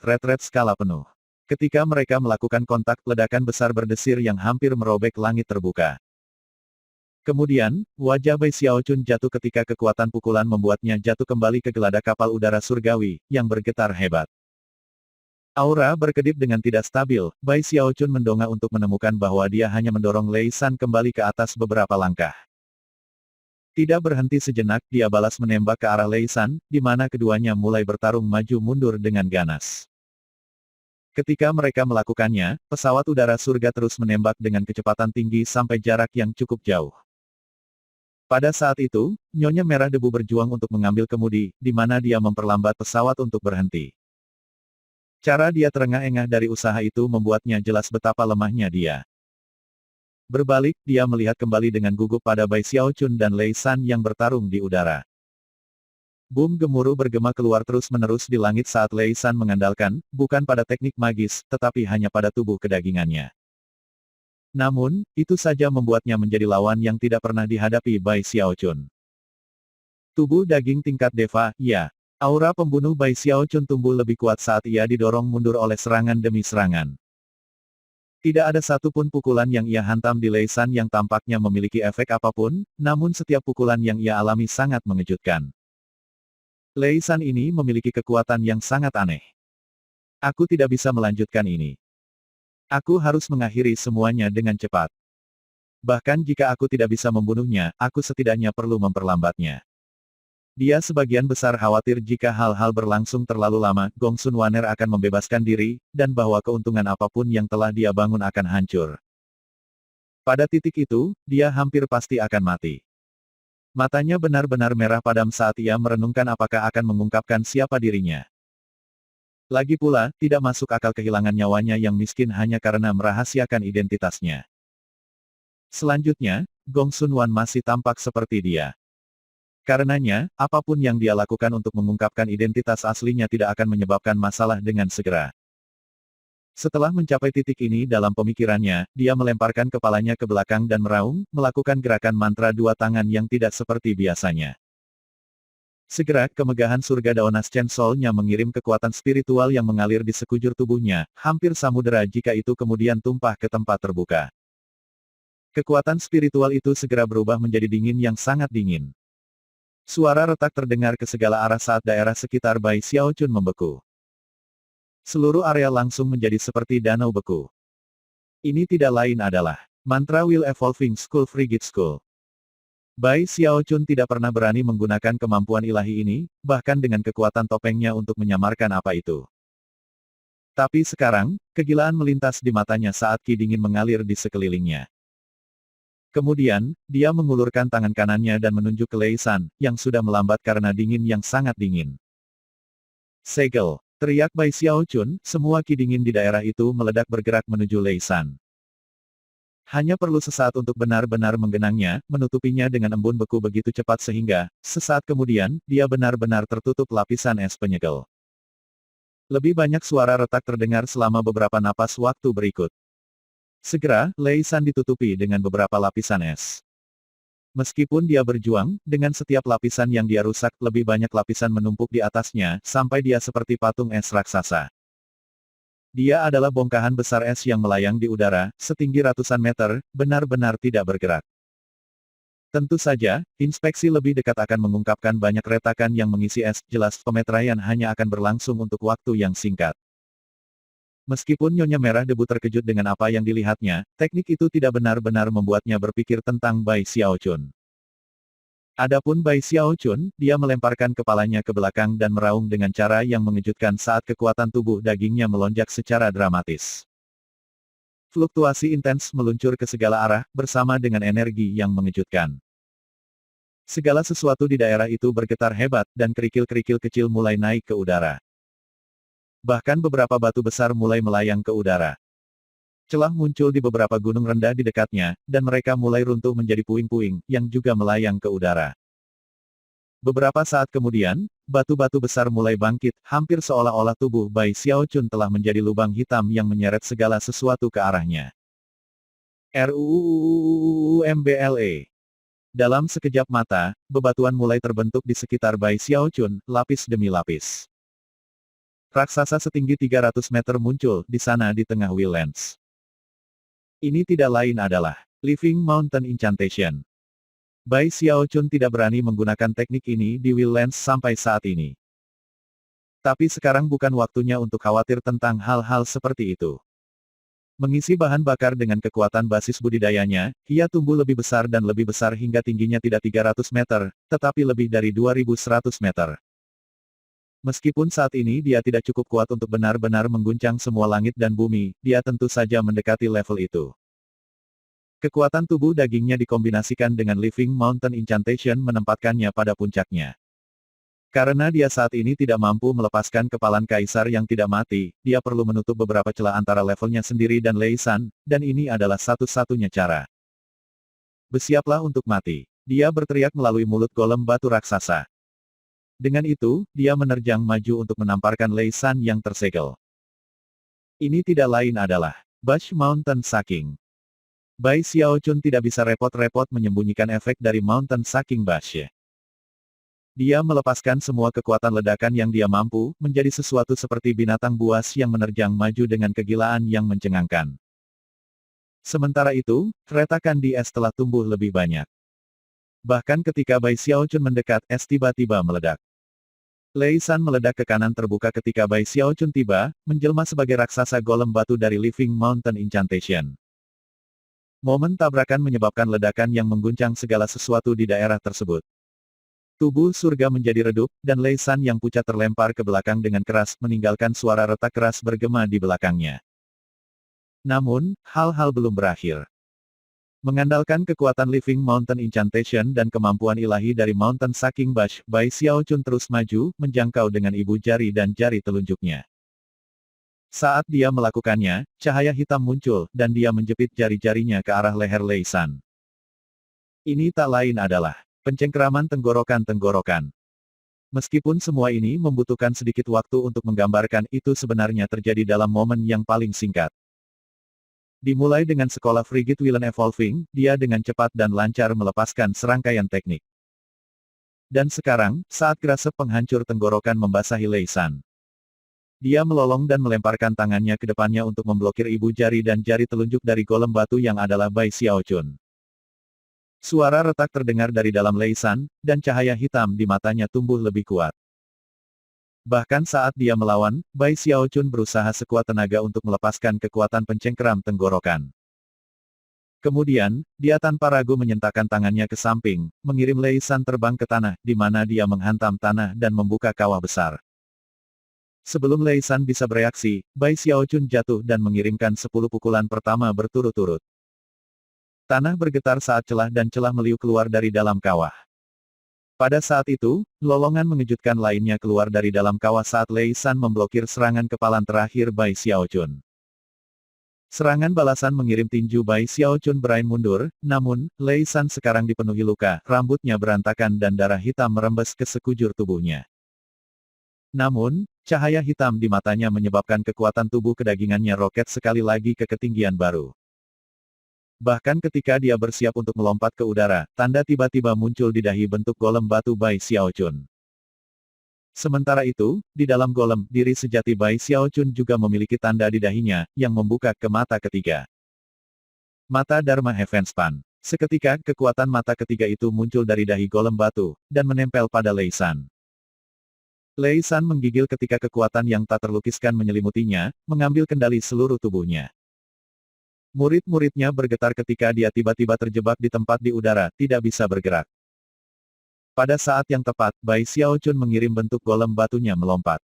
Retret skala penuh. Ketika mereka melakukan kontak, ledakan besar berdesir yang hampir merobek langit terbuka. Kemudian, wajah Bai Xiaochun jatuh ketika kekuatan pukulan membuatnya jatuh kembali ke geladak kapal udara surgawi, yang bergetar hebat. Aura berkedip dengan tidak stabil, Bai Xiaochun mendongak untuk menemukan bahwa dia hanya mendorong Lei San kembali ke atas beberapa langkah. Tidak berhenti sejenak, dia balas menembak ke arah Lei San, di mana keduanya mulai bertarung maju mundur dengan ganas. Ketika mereka melakukannya, pesawat udara surga terus menembak dengan kecepatan tinggi sampai jarak yang cukup jauh. Pada saat itu, Nyonya Merah Debu berjuang untuk mengambil kemudi, di mana dia memperlambat pesawat untuk berhenti. Cara dia terengah-engah dari usaha itu membuatnya jelas betapa lemahnya dia. Berbalik, dia melihat kembali dengan gugup pada Bai Xiaochun dan Lei San yang bertarung di udara. Boom gemuruh bergema keluar terus-menerus di langit saat Lei San mengandalkan, bukan pada teknik magis, tetapi hanya pada tubuh kedagingannya. Namun, itu saja membuatnya menjadi lawan yang tidak pernah dihadapi Bai Xiaochun. Tubuh daging tingkat Deva, ya. Aura pembunuh Bai Xiaochun tumbuh lebih kuat saat ia didorong mundur oleh serangan demi serangan. Tidak ada satupun pukulan yang ia hantam di Lei San yang tampaknya memiliki efek apapun, namun setiap pukulan yang ia alami sangat mengejutkan. Lei San ini memiliki kekuatan yang sangat aneh. Aku tidak bisa melanjutkan ini. Aku harus mengakhiri semuanya dengan cepat. Bahkan jika aku tidak bisa membunuhnya, aku setidaknya perlu memperlambatnya. Dia sebagian besar khawatir jika hal-hal berlangsung terlalu lama, Gong Sun Waner akan membebaskan diri, dan bahwa keuntungan apapun yang telah dia bangun akan hancur. Pada titik itu, dia hampir pasti akan mati. Matanya benar-benar merah padam saat ia merenungkan apakah akan mengungkapkan siapa dirinya. Lagi pula, tidak masuk akal kehilangan nyawanya yang miskin hanya karena merahasiakan identitasnya. Selanjutnya, Gong Sun Wan masih tampak seperti dia. Karenanya, apapun yang dia lakukan untuk mengungkapkan identitas aslinya tidak akan menyebabkan masalah dengan segera. Setelah mencapai titik ini dalam pemikirannya, dia melemparkan kepalanya ke belakang dan meraung, melakukan gerakan mantra dua tangan yang tidak seperti biasanya. Segera, kemegahan surga Daonas Chen Soul-nya mengirim kekuatan spiritual yang mengalir di sekujur tubuhnya, hampir samudera jika itu kemudian tumpah ke tempat terbuka. Kekuatan spiritual itu segera berubah menjadi dingin yang sangat dingin. Suara retak terdengar ke segala arah saat daerah sekitar Bai Xiaochun membeku. Seluruh area langsung menjadi seperti danau beku. Ini tidak lain adalah mantra Will Evolving School Frigid School. Bai Xiaochun tidak pernah berani menggunakan kemampuan ilahi ini, bahkan dengan kekuatan topengnya untuk menyamarkan apa itu. Tapi sekarang, kegilaan melintas di matanya saat ki dingin mengalir di sekelilingnya. Kemudian, dia mengulurkan tangan kanannya dan menunjuk ke Lei San, yang sudah melambat karena dingin yang sangat dingin. Segel, teriak Bai Xiaochun, semua ki dingin di daerah itu meledak bergerak menuju Lei San. Hanya perlu sesaat untuk benar-benar menggenangnya, menutupinya dengan embun beku begitu cepat sehingga, sesaat kemudian, dia benar-benar tertutup lapisan es penyegel. Lebih banyak suara retak terdengar selama beberapa napas waktu berikut. Segera, Lei San ditutupi dengan beberapa lapisan es. Meskipun dia berjuang, dengan setiap lapisan yang dia rusak, lebih banyak lapisan menumpuk di atasnya, sampai dia seperti patung es raksasa. Dia adalah bongkahan besar es yang melayang di udara, setinggi ratusan meter, benar-benar tidak bergerak. Tentu saja, inspeksi lebih dekat akan mengungkapkan banyak retakan yang mengisi es, jelas pemeteraian hanya akan berlangsung untuk waktu yang singkat. Meskipun Nyonya Merah Debu terkejut dengan apa yang dilihatnya, teknik itu tidak benar-benar membuatnya berpikir tentang Bai Xiaochun. Adapun Bai Xiaochun, dia melemparkan kepalanya ke belakang dan meraung dengan cara yang mengejutkan saat kekuatan tubuh dagingnya melonjak secara dramatis. Fluktuasi intens meluncur ke segala arah, bersama dengan energi yang mengejutkan. Segala sesuatu di daerah itu bergetar hebat, dan kerikil-kerikil kecil mulai naik ke udara. Bahkan beberapa batu besar mulai melayang ke udara. Celah muncul di beberapa gunung rendah di dekatnya, dan mereka mulai runtuh menjadi puing-puing, yang juga melayang ke udara. Beberapa saat kemudian, batu-batu besar mulai bangkit, hampir seolah-olah tubuh Bai Xiaochun telah menjadi lubang hitam yang menyeret segala sesuatu ke arahnya. RUUUUMBLE. Dalam sekejap mata, bebatuan mulai terbentuk di sekitar Bai Xiaochun, lapis demi lapis. Raksasa setinggi 300 meter muncul di sana di tengah Wildlands. Ini tidak lain adalah Living Mountain Incantation. Bai Xiaochun tidak berani menggunakan teknik ini di Wildlands sampai saat ini. Tapi sekarang bukan waktunya untuk khawatir tentang hal-hal seperti itu. Mengisi bahan bakar dengan kekuatan basis budidayanya, ia tumbuh lebih besar dan lebih besar hingga tingginya tidak 300 meter, tetapi lebih dari 2100 meter. Meskipun saat ini dia tidak cukup kuat untuk benar-benar mengguncang semua langit dan bumi, dia tentu saja mendekati level itu. Kekuatan tubuh dagingnya dikombinasikan dengan Living Mountain Incantation menempatkannya pada puncaknya. Karena dia saat ini tidak mampu melepaskan kepalan kaisar yang tidak mati, dia perlu menutup beberapa celah antara levelnya sendiri dan Lei San, dan ini adalah satu-satunya cara. Bersiaplah untuk mati. Dia berteriak melalui mulut golem batu raksasa. Dengan itu, dia menerjang maju untuk menamparkan Lei San yang tersegel. Ini tidak lain adalah Bush Mountain Sucking. Bai Xiaochun tidak bisa repot-repot menyembunyikan efek dari Mountain Sucking Bush. Dia melepaskan semua kekuatan ledakan yang dia mampu, menjadi sesuatu seperti binatang buas yang menerjang maju dengan kegilaan yang mencengangkan. Sementara itu, retakan di es telah tumbuh lebih banyak. Bahkan ketika Bai Xiaochun mendekat, es tiba-tiba meledak. Lei San meledak ke kanan terbuka ketika Bai Xiaochun tiba, menjelma sebagai raksasa golem batu dari Living Mountain Incantation. Momen tabrakan menyebabkan ledakan yang mengguncang segala sesuatu di daerah tersebut. Tubuh surga menjadi redup, dan Lei San yang pucat terlempar ke belakang dengan keras, meninggalkan suara retak keras bergema di belakangnya. Namun, hal-hal belum berakhir. Mengandalkan kekuatan Living Mountain Incantation dan kemampuan ilahi dari Mountain Sucking Bush, Bai Xiaochun terus maju, menjangkau dengan ibu jari dan jari telunjuknya. Saat dia melakukannya, cahaya hitam muncul, dan dia menjepit jari-jarinya ke arah leher Lei San. Ini tak lain adalah pencengkeraman tenggorokan-tenggorokan. Meskipun semua ini membutuhkan sedikit waktu untuk menggambarkan, itu sebenarnya terjadi dalam momen yang paling singkat. Dimulai dengan sekolah Frigid Willen Evolving, dia dengan cepat dan lancar melepaskan serangkaian teknik. Dan sekarang, saat grasep penghancur tenggorokan membasahi Lei San. Dia melolong dan melemparkan tangannya ke depannya untuk memblokir ibu jari dan jari telunjuk dari golem batu yang adalah Bai Xiaochun. Suara retak terdengar dari dalam Lei San, dan cahaya hitam di matanya tumbuh lebih kuat. Bahkan saat dia melawan, Bai Xiaochun berusaha sekuat tenaga untuk melepaskan kekuatan pencengkeram tenggorokan. Kemudian, dia tanpa ragu menyentakkan tangannya ke samping, mengirim Lei San terbang ke tanah, di mana dia menghantam tanah dan membuka kawah besar. Sebelum Lei San bisa bereaksi, Bai Xiaochun jatuh dan mengirimkan 10 pukulan pertama berturut-turut. Tanah bergetar saat celah dan celah meliuk keluar dari dalam kawah. Pada saat itu, lolongan mengejutkan lainnya keluar dari dalam kawah saat Lei San memblokir serangan kepalan terakhir Bai Xiaochun. Serangan balasan mengirim tinju Bai Xiaochun berain mundur, namun, Lei San sekarang dipenuhi luka, rambutnya berantakan dan darah hitam merembes ke sekujur tubuhnya. Namun, cahaya hitam di matanya menyebabkan kekuatan tubuh kedagingannya roket sekali lagi ke ketinggian baru. Bahkan ketika dia bersiap untuk melompat ke udara, tanda tiba-tiba muncul di dahi bentuk golem batu Bai Xiaochun. Sementara itu, di dalam golem, diri sejati Bai Xiaochun juga memiliki tanda di dahinya, yang membuka ke mata ketiga. Mata Dharma Heavenspan. Seketika, kekuatan mata ketiga itu muncul dari dahi golem batu, dan menempel pada Lei San. Lei San menggigil ketika kekuatan yang tak terlukiskan menyelimutinya, mengambil kendali seluruh tubuhnya. Murid-muridnya bergetar ketika dia tiba-tiba terjebak di tempat di udara, tidak bisa bergerak. Pada saat yang tepat, Bai Xiaochun mengirim bentuk golem batunya melompat.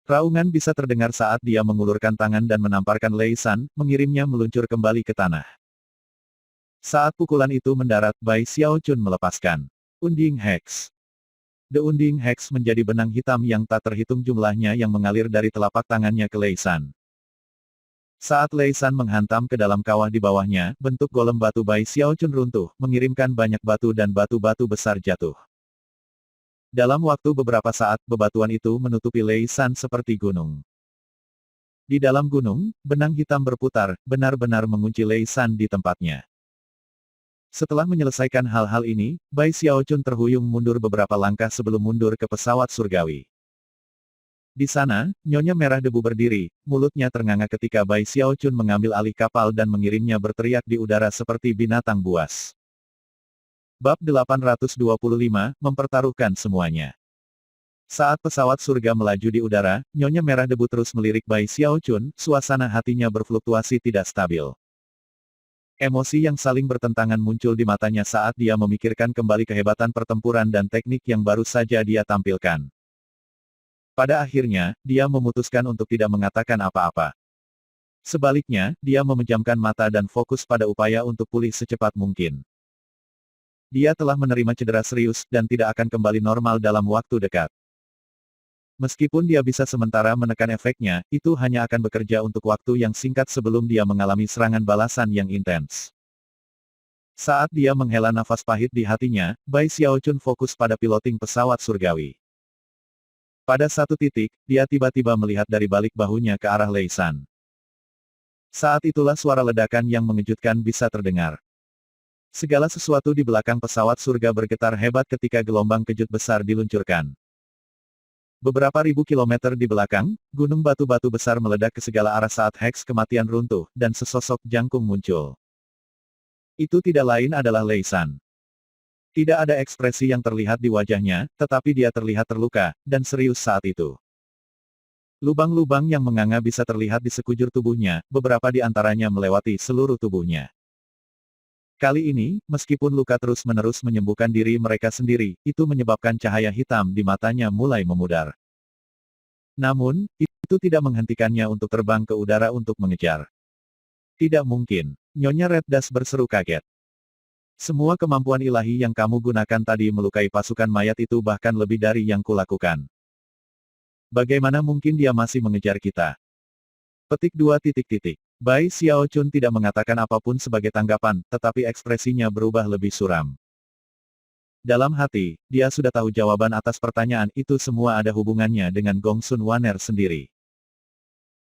Raungan bisa terdengar saat dia mengulurkan tangan dan menamparkan Lei San, mengirimnya meluncur kembali ke tanah. Saat pukulan itu mendarat, Bai Xiaochun melepaskan Unding Hex. The Unding Hex menjadi benang hitam yang tak terhitung jumlahnya yang mengalir dari telapak tangannya ke Lei San. Saat Lei San menghantam ke dalam kawah di bawahnya, bentuk golem batu Bai Xiaochun runtuh, mengirimkan banyak batu dan batu-batu besar jatuh. Dalam waktu beberapa saat, bebatuan itu menutupi Lei San seperti gunung. Di dalam gunung, benang hitam berputar, benar-benar mengunci Lei San di tempatnya. Setelah menyelesaikan hal-hal ini, Bai Xiaochun terhuyung mundur beberapa langkah sebelum mundur ke pesawat surgawi. Di sana, Nyonya Merah Debu berdiri, mulutnya ternganga ketika Bai Xiaochun mengambil alih kapal dan mengirimnya berteriak di udara seperti binatang buas. Bab 825, mempertaruhkan semuanya. Saat pesawat surga melaju di udara, Nyonya Merah Debu terus melirik Bai Xiaochun, suasana hatinya berfluktuasi tidak stabil. Emosi yang saling bertentangan muncul di matanya saat dia memikirkan kembali kehebatan pertempuran dan teknik yang baru saja dia tampilkan. Pada akhirnya, dia memutuskan untuk tidak mengatakan apa-apa. Sebaliknya, dia memejamkan mata dan fokus pada upaya untuk pulih secepat mungkin. Dia telah menerima cedera serius dan tidak akan kembali normal dalam waktu dekat. Meskipun dia bisa sementara menekan efeknya, itu hanya akan bekerja untuk waktu yang singkat sebelum dia mengalami serangan balasan yang intens. Saat dia menghela nafas pahit di hatinya, Bai Xiaochun fokus pada piloting pesawat surgawi. Pada satu titik, dia tiba-tiba melihat dari balik bahunya ke arah Lei San. Saat itulah suara ledakan yang mengejutkan bisa terdengar. Segala sesuatu di belakang pesawat surga bergetar hebat ketika gelombang kejut besar diluncurkan. Beberapa ribu kilometer di belakang, gunung batu-batu besar meledak ke segala arah saat heks kematian runtuh, dan sesosok jangkung muncul. Itu tidak lain adalah Lei San. Tidak ada ekspresi yang terlihat di wajahnya, tetapi dia terlihat terluka, dan serius saat itu. Lubang-lubang yang menganga bisa terlihat di sekujur tubuhnya, beberapa di antaranya melewati seluruh tubuhnya. Kali ini, meskipun luka terus-menerus menyembuhkan diri mereka sendiri, itu menyebabkan cahaya hitam di matanya mulai memudar. Namun, itu tidak menghentikannya untuk terbang ke udara untuk mengejar. Tidak mungkin. Nyonya Red Dust berseru kaget. Semua kemampuan ilahi yang kamu gunakan tadi melukai pasukan mayat itu bahkan lebih dari yang kulakukan. Bagaimana mungkin dia masih mengejar kita? Petik 2 titik titik. Bai Xiaochun tidak mengatakan apapun sebagai tanggapan, tetapi ekspresinya berubah lebih suram. Dalam hati, dia sudah tahu jawaban atas pertanyaan itu semua ada hubungannya dengan Gong Sun Waner sendiri.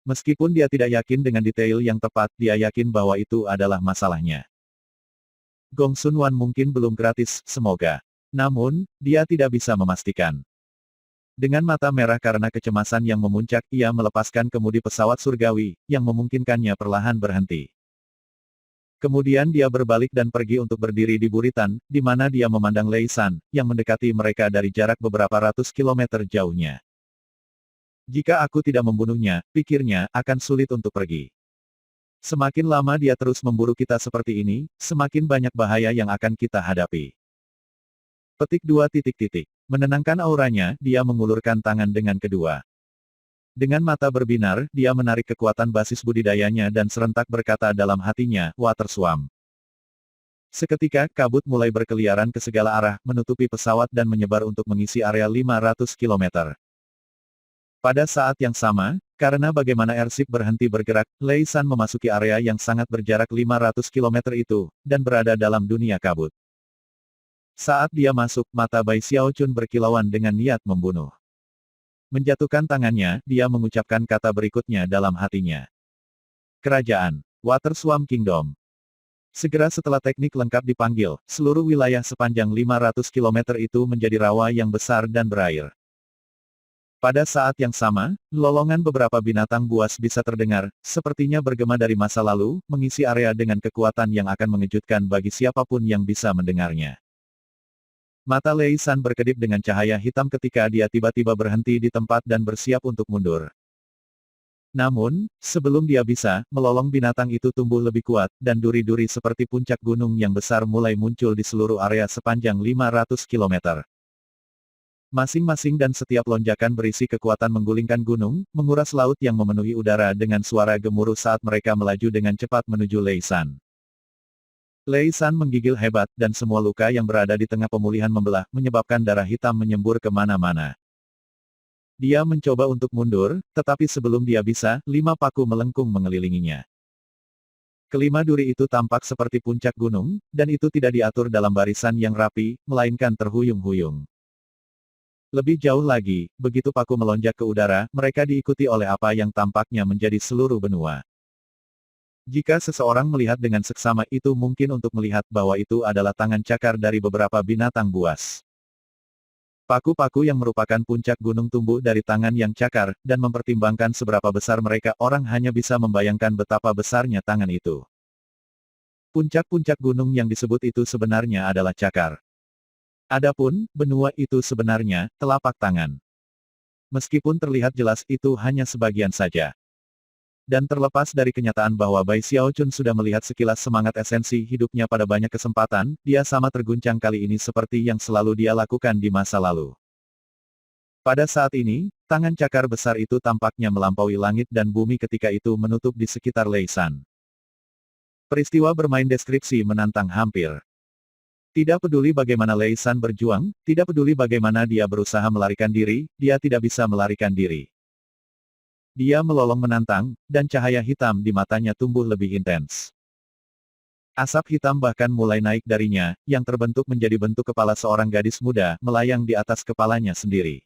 Meskipun dia tidak yakin dengan detail yang tepat, dia yakin bahwa itu adalah masalahnya. Gong Sun Wan mungkin belum gratis, semoga. Namun, dia tidak bisa memastikan. Dengan mata merah karena kecemasan yang memuncak, ia melepaskan kemudi pesawat surgawi, yang memungkinkannya perlahan berhenti. Kemudian dia berbalik dan pergi untuk berdiri di buritan, di mana dia memandang Lei San, yang mendekati mereka dari jarak beberapa ratus kilometer jauhnya. Jika aku tidak membunuhnya, pikirnya, akan sulit untuk pergi. Semakin lama dia terus memburu kita seperti ini, semakin banyak bahaya yang akan kita hadapi. Petik 2 titik titik. Menenangkan auranya, dia mengulurkan tangan dengan kedua. Dengan mata berbinar, dia menarik kekuatan basis budidayanya dan serentak berkata dalam hatinya, Water Swarm. Seketika, kabut mulai berkeliaran ke segala arah, menutupi pesawat dan menyebar untuk mengisi area 500 km. Pada saat yang sama, karena bagaimana airship berhenti bergerak, Lei San memasuki area yang sangat berjarak 500 km itu, dan berada dalam dunia kabut. Saat dia masuk, mata Bai Xiaochun berkilauan dengan niat membunuh. Menjatuhkan tangannya, dia mengucapkan kata berikutnya dalam hatinya. Kerajaan. Water Swarm Kingdom. Segera setelah teknik lengkap dipanggil, seluruh wilayah sepanjang 500 km itu menjadi rawa yang besar dan berair. Pada saat yang sama, lolongan beberapa binatang buas bisa terdengar, sepertinya bergema dari masa lalu, mengisi area dengan kekuatan yang akan mengejutkan bagi siapapun yang bisa mendengarnya. Mata Lei San berkedip dengan cahaya hitam ketika dia tiba-tiba berhenti di tempat dan bersiap untuk mundur. Namun, sebelum dia bisa, melolong binatang itu tumbuh lebih kuat, dan duri-duri seperti puncak gunung yang besar mulai muncul di seluruh area sepanjang 500 km. Masing-masing dan setiap lonjakan berisi kekuatan menggulingkan gunung, menguras laut yang memenuhi udara dengan suara gemuruh saat mereka melaju dengan cepat menuju Lei San. Lei San menggigil hebat, dan semua luka yang berada di tengah pemulihan membelah, menyebabkan darah hitam menyembur kemana-mana. Dia mencoba untuk mundur, tetapi sebelum dia bisa, 5 paku melengkung mengelilinginya. Kelima duri itu tampak seperti puncak gunung, dan itu tidak diatur dalam barisan yang rapi, melainkan terhuyung-huyung. Lebih jauh lagi, begitu paku melonjak ke udara, mereka diikuti oleh apa yang tampaknya menjadi seluruh benua. Jika seseorang melihat dengan seksama itu mungkin untuk melihat bahwa itu adalah tangan cakar dari beberapa binatang buas. Paku-paku yang merupakan puncak gunung tumbuh dari tangan yang cakar, dan mempertimbangkan seberapa besar mereka, orang hanya bisa membayangkan betapa besarnya tangan itu. Puncak-puncak gunung yang disebut itu sebenarnya adalah cakar. Adapun, benua itu sebenarnya, telapak tangan. Meskipun terlihat jelas itu hanya sebagian saja. Dan terlepas dari kenyataan bahwa Bai Xiaochun sudah melihat sekilas semangat esensi hidupnya pada banyak kesempatan, dia sama terguncang kali ini seperti yang selalu dia lakukan di masa lalu. Pada saat ini, tangan cakar besar itu tampaknya melampaui langit dan bumi ketika itu menutup di sekitar Lei San. Peristiwa bermain deskripsi menantang hampir. Tidak peduli bagaimana Lei San berjuang, tidak peduli bagaimana dia berusaha melarikan diri, dia tidak bisa melarikan diri. Dia melolong menantang, dan cahaya hitam di matanya tumbuh lebih intens. Asap hitam bahkan mulai naik darinya, yang terbentuk menjadi bentuk kepala seorang gadis muda, melayang di atas kepalanya sendiri.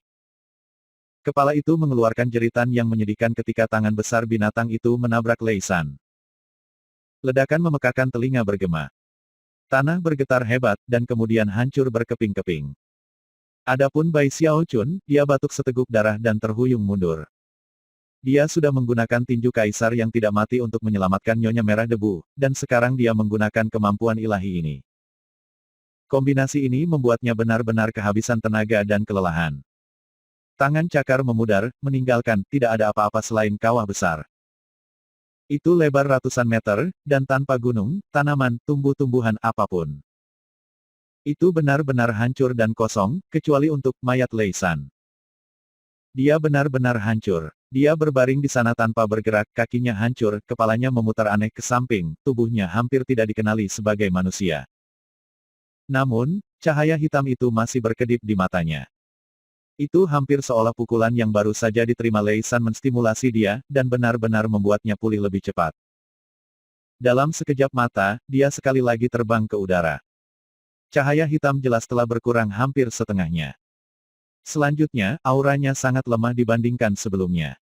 Kepala itu mengeluarkan jeritan yang menyedihkan ketika tangan besar binatang itu menabrak Lei San. Ledakan memekakan telinga bergema. Tanah bergetar hebat, dan kemudian hancur berkeping-keping. Adapun Bai Xiaochun, dia batuk seteguk darah dan terhuyung mundur. Dia sudah menggunakan tinju kaisar yang tidak mati untuk menyelamatkan Nyonya Merah Debu, dan sekarang dia menggunakan kemampuan ilahi ini. Kombinasi ini membuatnya benar-benar kehabisan tenaga dan kelelahan. Tangan cakar memudar, meninggalkan tidak ada apa-apa selain kawah besar. Itu lebar ratusan meter, dan tanpa gunung, tanaman, tumbuh-tumbuhan apapun. Itu benar-benar hancur dan kosong, kecuali untuk mayat Lei San. Dia benar-benar hancur. Dia berbaring di sana tanpa bergerak, kakinya hancur, kepalanya memutar aneh ke samping, tubuhnya hampir tidak dikenali sebagai manusia. Namun, cahaya hitam itu masih berkedip di matanya. Itu hampir seolah pukulan yang baru saja diterima Lei San menstimulasi dia, dan benar-benar membuatnya pulih lebih cepat. Dalam sekejap mata, dia sekali lagi terbang ke udara. Cahaya hitam jelas telah berkurang hampir setengahnya. Selanjutnya, auranya sangat lemah dibandingkan sebelumnya.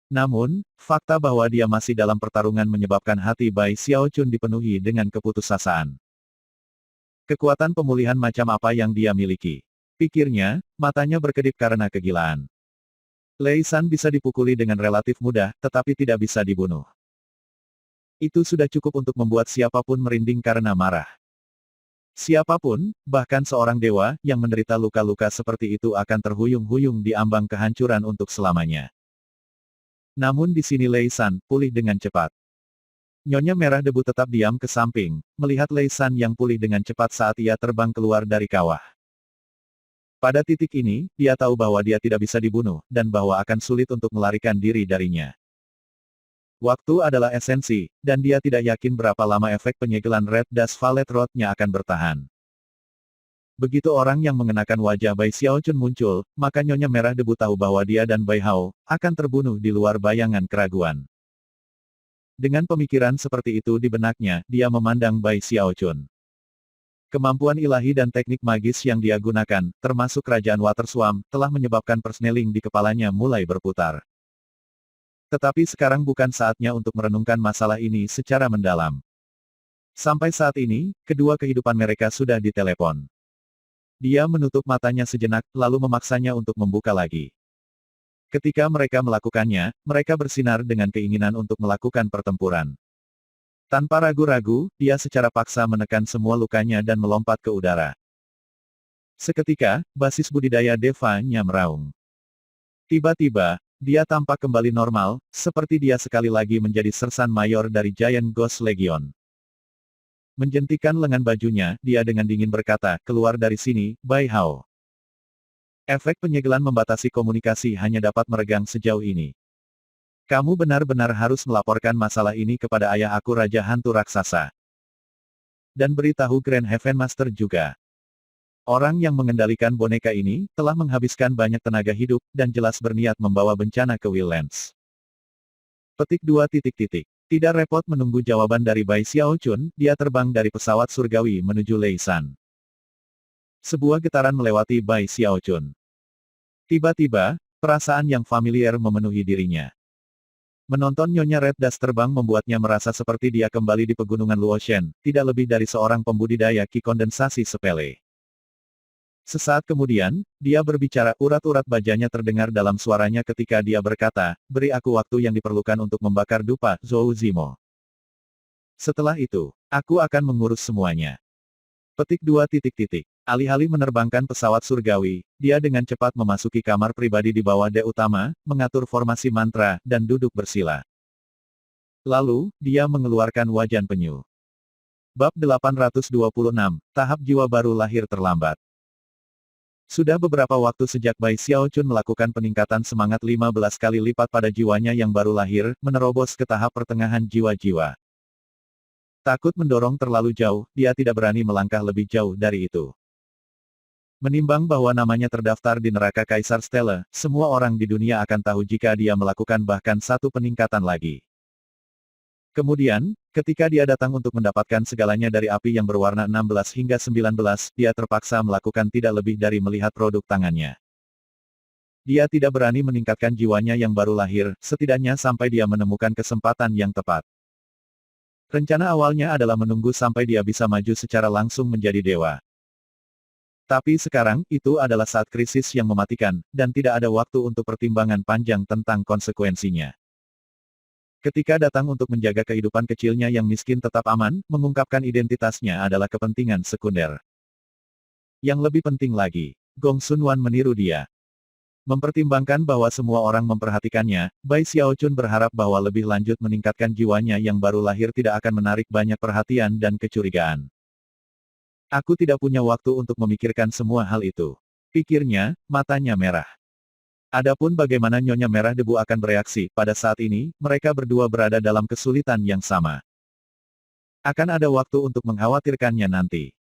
Namun, fakta bahwa dia masih dalam pertarungan menyebabkan hati Bai Xiaochun dipenuhi dengan keputusasaan. Kekuatan pemulihan macam apa yang dia miliki? Pikirnya, matanya berkedip karena kegilaan. Lei San bisa dipukuli dengan relatif mudah, tetapi tidak bisa dibunuh. Itu sudah cukup untuk membuat siapapun merinding karena marah. Siapapun, bahkan seorang dewa, yang menderita luka-luka seperti itu akan terhuyung-huyung di ambang kehancuran untuk selamanya. Namun di sini Lei San, pulih dengan cepat. Nyonya Merah Debu tetap diam ke samping, melihat Lei San yang pulih dengan cepat saat ia terbang keluar dari kawah. Pada titik ini, dia tahu bahwa dia tidak bisa dibunuh, dan bahwa akan sulit untuk melarikan diri darinya. Waktu adalah esensi, dan dia tidak yakin berapa lama efek penyegelan Red Dust Valet Road-nya akan bertahan. Begitu orang yang mengenakan wajah Bai Xiaochun muncul, maka Nyonya Merah Debu tahu bahwa dia dan Bai Hao akan terbunuh di luar bayangan keraguan. Dengan pemikiran seperti itu di benaknya, dia memandang Bai Xiaochun. Kemampuan ilahi dan teknik magis yang dia gunakan, termasuk kerajaan Waterswamp, telah menyebabkan persneling di kepalanya mulai berputar. Tetapi sekarang bukan saatnya untuk merenungkan masalah ini secara mendalam. Sampai saat ini, kedua kehidupan mereka sudah ditelepon. Dia menutup matanya sejenak, lalu memaksanya untuk membuka lagi. Ketika mereka melakukannya, mereka bersinar dengan keinginan untuk melakukan pertempuran. Tanpa ragu-ragu, dia secara paksa menekan semua lukanya dan melompat ke udara. Seketika, basis budidaya Deva-nya meraung. Tiba-tiba, dia tampak kembali normal, seperti dia sekali lagi menjadi sersan mayor dari Giant Ghost Legion. Menjentikan lengan bajunya, dia dengan dingin berkata, "Keluar dari sini, Bai Hao." Efek penyegelan membatasi komunikasi hanya dapat meregang sejauh ini. Kamu benar-benar harus melaporkan masalah ini kepada ayah aku Raja Hantu Raksasa. Dan beritahu Grand Heaven Master juga. Orang yang mengendalikan boneka ini, telah menghabiskan banyak tenaga hidup, dan jelas berniat membawa bencana ke Willlands. Petik 2. Tidak repot menunggu jawaban dari Bai Xiaochun, dia terbang dari pesawat surgawi menuju Lei San. Sebuah getaran melewati Bai Xiaochun. Tiba-tiba, perasaan yang familiar memenuhi dirinya. Menonton Nyonya Red Dust terbang membuatnya merasa seperti dia kembali di pegunungan Luotian, tidak lebih dari seorang pembudidaya ki kondensasi sepele. Sesaat kemudian, dia berbicara, urat-urat bajanya terdengar dalam suaranya ketika dia berkata, "Beri aku waktu yang diperlukan untuk membakar dupa, Zhou Zimo. Setelah itu, aku akan mengurus semuanya." Petik 2. Alih-alih menerbangkan pesawat surgawi, dia dengan cepat memasuki kamar pribadi di bawah D utama, mengatur formasi mantra, dan duduk bersila. Lalu, dia mengeluarkan wajan penyu. Bab 826, Tahap Jiwa Baru Lahir Terlambat. Sudah beberapa waktu sejak Bai Xiaochun melakukan peningkatan semangat 15 kali lipat pada jiwanya yang baru lahir, menerobos ke tahap pertengahan jiwa-jiwa. Takut mendorong terlalu jauh, dia tidak berani melangkah lebih jauh dari itu. Menimbang bahwa namanya terdaftar di neraka Kaisar Stella, semua orang di dunia akan tahu jika dia melakukan bahkan satu peningkatan lagi. Kemudian, ketika dia datang untuk mendapatkan segalanya dari api yang berwarna 16 hingga 19, dia terpaksa melakukan tidak lebih dari melihat produk tangannya. Dia tidak berani meningkatkan jiwanya yang baru lahir, setidaknya sampai dia menemukan kesempatan yang tepat. Rencana awalnya adalah menunggu sampai dia bisa maju secara langsung menjadi dewa. Tapi sekarang, itu adalah saat krisis yang mematikan, dan tidak ada waktu untuk pertimbangan panjang tentang konsekuensinya. Ketika datang untuk menjaga kehidupan kecilnya yang miskin tetap aman, mengungkapkan identitasnya adalah kepentingan sekunder. Yang lebih penting lagi, Gong Sun Wan meniru dia. Mempertimbangkan bahwa semua orang memperhatikannya, Bai Xiaochun berharap bahwa lebih lanjut meningkatkan jiwanya yang baru lahir tidak akan menarik banyak perhatian dan kecurigaan. Aku tidak punya waktu untuk memikirkan semua hal itu. Pikirnya, matanya merah. Adapun bagaimana Nyonya Merah Debu akan bereaksi, pada saat ini, mereka berdua berada dalam kesulitan yang sama. Akan ada waktu untuk mengkhawatirkannya nanti.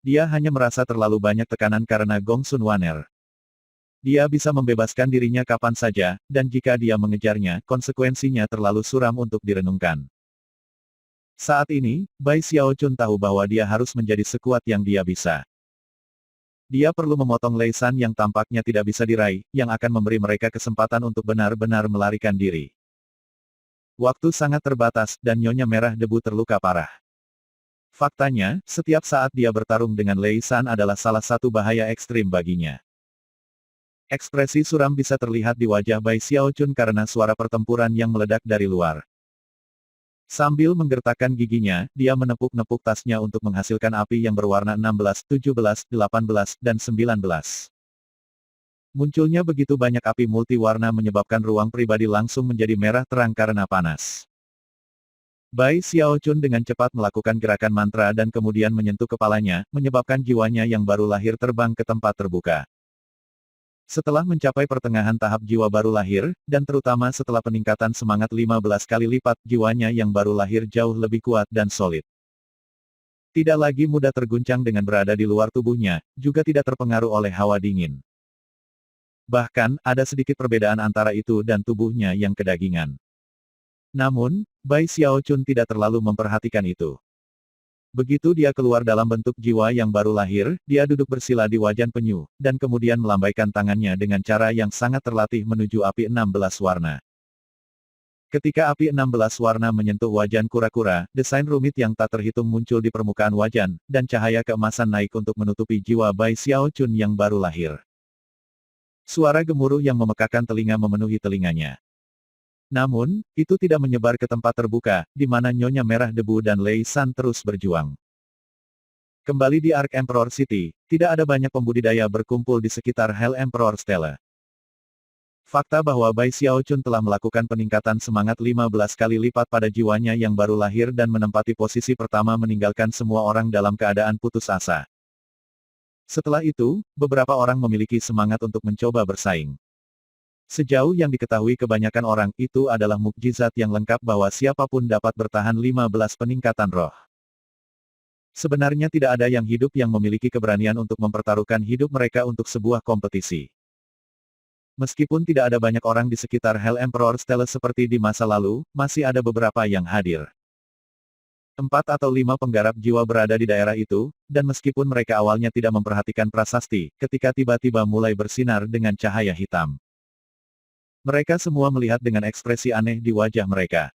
Dia hanya merasa terlalu banyak tekanan karena Gong Sun Waner. Dia bisa membebaskan dirinya kapan saja, dan jika dia mengejarnya, konsekuensinya terlalu suram untuk direnungkan. Saat ini, Bai Xiaochun tahu bahwa dia harus menjadi sekuat yang dia bisa. Dia perlu memotong Lei San yang tampaknya tidak bisa diraih, yang akan memberi mereka kesempatan untuk benar-benar melarikan diri. Waktu sangat terbatas, dan Nyonya Merah Debu terluka parah. Faktanya, setiap saat dia bertarung dengan Lei San adalah salah satu bahaya ekstrim baginya. Ekspresi suram bisa terlihat di wajah Bai Xiaochun karena suara pertempuran yang meledak dari luar. Sambil menggertakkan giginya, dia menepuk-nepuk tasnya untuk menghasilkan api yang berwarna 16, 17, 18, dan 19. Munculnya begitu banyak api multiwarna menyebabkan ruang pribadi langsung menjadi merah terang karena panas. Bai Xiaochun dengan cepat melakukan gerakan mantra dan kemudian menyentuh kepalanya, menyebabkan jiwanya yang baru lahir terbang ke tempat terbuka. Setelah mencapai pertengahan tahap jiwa baru lahir, dan terutama setelah peningkatan semangat 15 kali lipat, jiwanya yang baru lahir jauh lebih kuat dan solid. Tidak lagi mudah terguncang dengan berada di luar tubuhnya, juga tidak terpengaruh oleh hawa dingin. Bahkan, ada sedikit perbedaan antara itu dan tubuhnya yang kedagingan. Namun, Bai Xiaochun tidak terlalu memperhatikan itu. Begitu dia keluar dalam bentuk jiwa yang baru lahir, dia duduk bersila di wajan penyu, dan kemudian melambaikan tangannya dengan cara yang sangat terlatih menuju api 16 warna. Ketika api 16 warna menyentuh wajan kura-kura, desain rumit yang tak terhitung muncul di permukaan wajan, dan cahaya keemasan naik untuk menutupi jiwa Bai Xiaochun yang baru lahir. Suara gemuruh yang memekakan telinga memenuhi telinganya. Namun, itu tidak menyebar ke tempat terbuka, di mana Nyonya Merah Debu dan Lei San terus berjuang. Kembali di Ark Emperor City, tidak ada banyak pembudidaya berkumpul di sekitar Hell Emperor Stella. Fakta bahwa Bai Xiaochun telah melakukan peningkatan semangat 15 kali lipat pada jiwanya yang baru lahir dan menempati posisi pertama meninggalkan semua orang dalam keadaan putus asa. Setelah itu, beberapa orang memiliki semangat untuk mencoba bersaing. Sejauh yang diketahui kebanyakan orang, itu adalah mukjizat yang lengkap bahwa siapapun dapat bertahan 15 peningkatan roh. Sebenarnya tidak ada yang hidup yang memiliki keberanian untuk mempertaruhkan hidup mereka untuk sebuah kompetisi. Meskipun tidak ada banyak orang di sekitar Hell Emperor Stella seperti di masa lalu, masih ada beberapa yang hadir. 4 atau 5 penggarap jiwa berada di daerah itu, dan meskipun mereka awalnya tidak memperhatikan prasasti, ketika tiba-tiba mulai bersinar dengan cahaya hitam. Mereka semua melihat dengan ekspresi aneh di wajah mereka.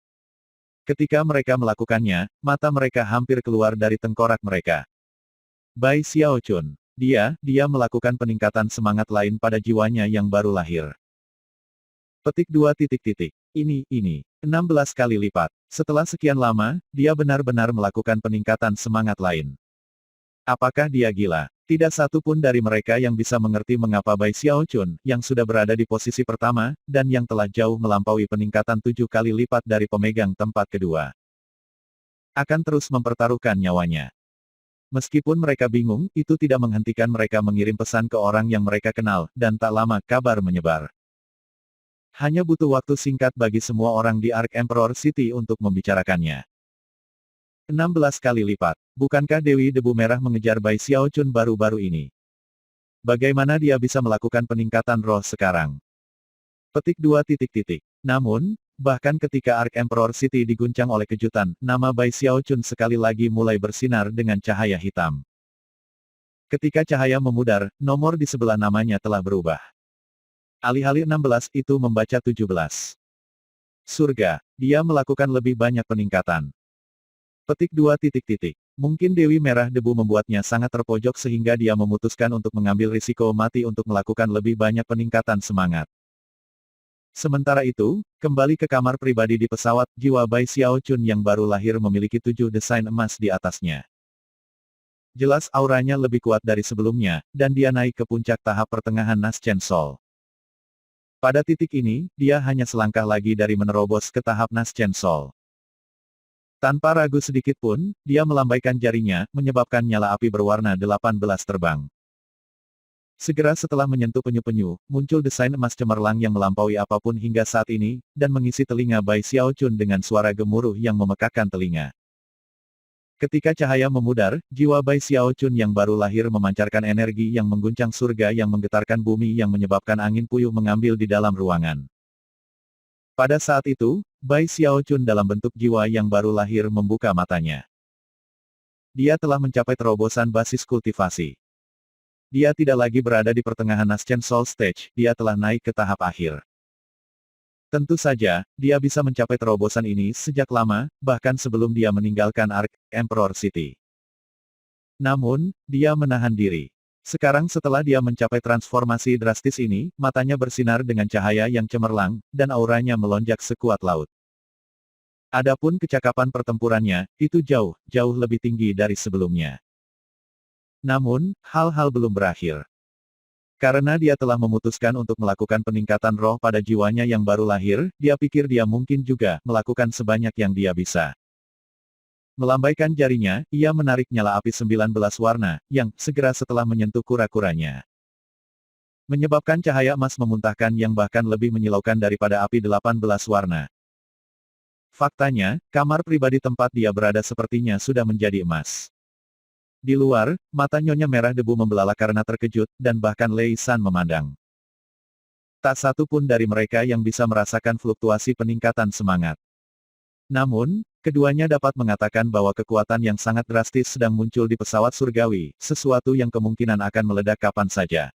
Ketika mereka melakukannya, mata mereka hampir keluar dari tengkorak mereka. Bai Xiaochun. Dia melakukan peningkatan semangat lain pada jiwanya yang baru lahir. Petik 2 titik. Ini, 16 kali lipat. Setelah sekian lama, dia benar-benar melakukan peningkatan semangat lain. Apakah dia gila? Tidak satu pun dari mereka yang bisa mengerti mengapa Bai Xiaochun, yang sudah berada di posisi pertama, dan yang telah jauh melampaui peningkatan 7 kali lipat dari pemegang tempat kedua, akan terus mempertaruhkan nyawanya. Meskipun mereka bingung, itu tidak menghentikan mereka mengirim pesan ke orang yang mereka kenal, dan tak lama kabar menyebar. Hanya butuh waktu singkat bagi semua orang di Ark Emperor City untuk membicarakannya. 16 kali lipat. Bukankah Dewi Debu Merah mengejar Bai Xiaochun baru-baru ini? Bagaimana dia bisa melakukan peningkatan roh sekarang? Petik 2 titik. Namun, bahkan ketika Ark Emperor City diguncang oleh kejutan, nama Bai Xiaochun sekali lagi mulai bersinar dengan cahaya hitam. Ketika cahaya memudar, nomor di sebelah namanya telah berubah. Alih-alih 16 itu membaca 17. Surga. Dia melakukan lebih banyak peningkatan. Petik 2 titik. Mungkin Dewi Merah Debu membuatnya sangat terpojok sehingga dia memutuskan untuk mengambil risiko mati untuk melakukan lebih banyak peningkatan semangat. Sementara itu, kembali ke kamar pribadi di pesawat, jiwa Bai Xiaochun yang baru lahir memiliki 7 desain emas di atasnya. Jelas auranya lebih kuat dari sebelumnya, dan dia naik ke puncak tahap pertengahan Naschen Sol. Pada titik ini, dia hanya selangkah lagi dari menerobos ke tahap Naschen Sol. Tanpa ragu sedikit pun, dia melambaikan jarinya, menyebabkan nyala api berwarna 18 terbang. Segera setelah menyentuh penyu-penyu, muncul desain emas cemerlang yang melampaui apapun hingga saat ini, dan mengisi telinga Bai Xiaochun dengan suara gemuruh yang memekakkan telinga. Ketika cahaya memudar, jiwa Bai Xiaochun yang baru lahir memancarkan energi yang mengguncang surga yang menggetarkan bumi yang menyebabkan angin puyuh mengambil di dalam ruangan. Pada saat itu, Bai Xiaochun dalam bentuk jiwa yang baru lahir membuka matanya. Dia telah mencapai terobosan basis kultivasi. Dia tidak lagi berada di pertengahan Naschen Sol Stage, dia telah naik ke tahap akhir. Tentu saja, dia bisa mencapai terobosan ini sejak lama, bahkan sebelum dia meninggalkan Ark Emperor City. Namun, dia menahan diri. Sekarang setelah dia mencapai transformasi drastis ini, matanya bersinar dengan cahaya yang cemerlang, dan auranya melonjak sekuat laut. Adapun kecakapan pertempurannya, itu jauh lebih tinggi dari sebelumnya. Namun, hal-hal belum berakhir. Karena dia telah memutuskan untuk melakukan peningkatan roh pada jiwanya yang baru lahir, dia pikir dia mungkin juga melakukan sebanyak yang dia bisa. Melambaikan jarinya, ia menarik nyala api 19 warna, yang segera setelah menyentuh kura-kuranya. Menyebabkan cahaya emas memuntahkan yang bahkan lebih menyilaukan daripada api 18 warna. Faktanya, kamar pribadi tempat dia berada sepertinya sudah menjadi emas. Di luar, mata Nyonya Merah Debu membelalak karena terkejut, dan bahkan Lei San memandang. Tak satu pun dari mereka yang bisa merasakan fluktuasi peningkatan semangat. Namun, keduanya dapat mengatakan bahwa kekuatan yang sangat drastis sedang muncul di pesawat surgawi, sesuatu yang kemungkinan akan meledak kapan saja.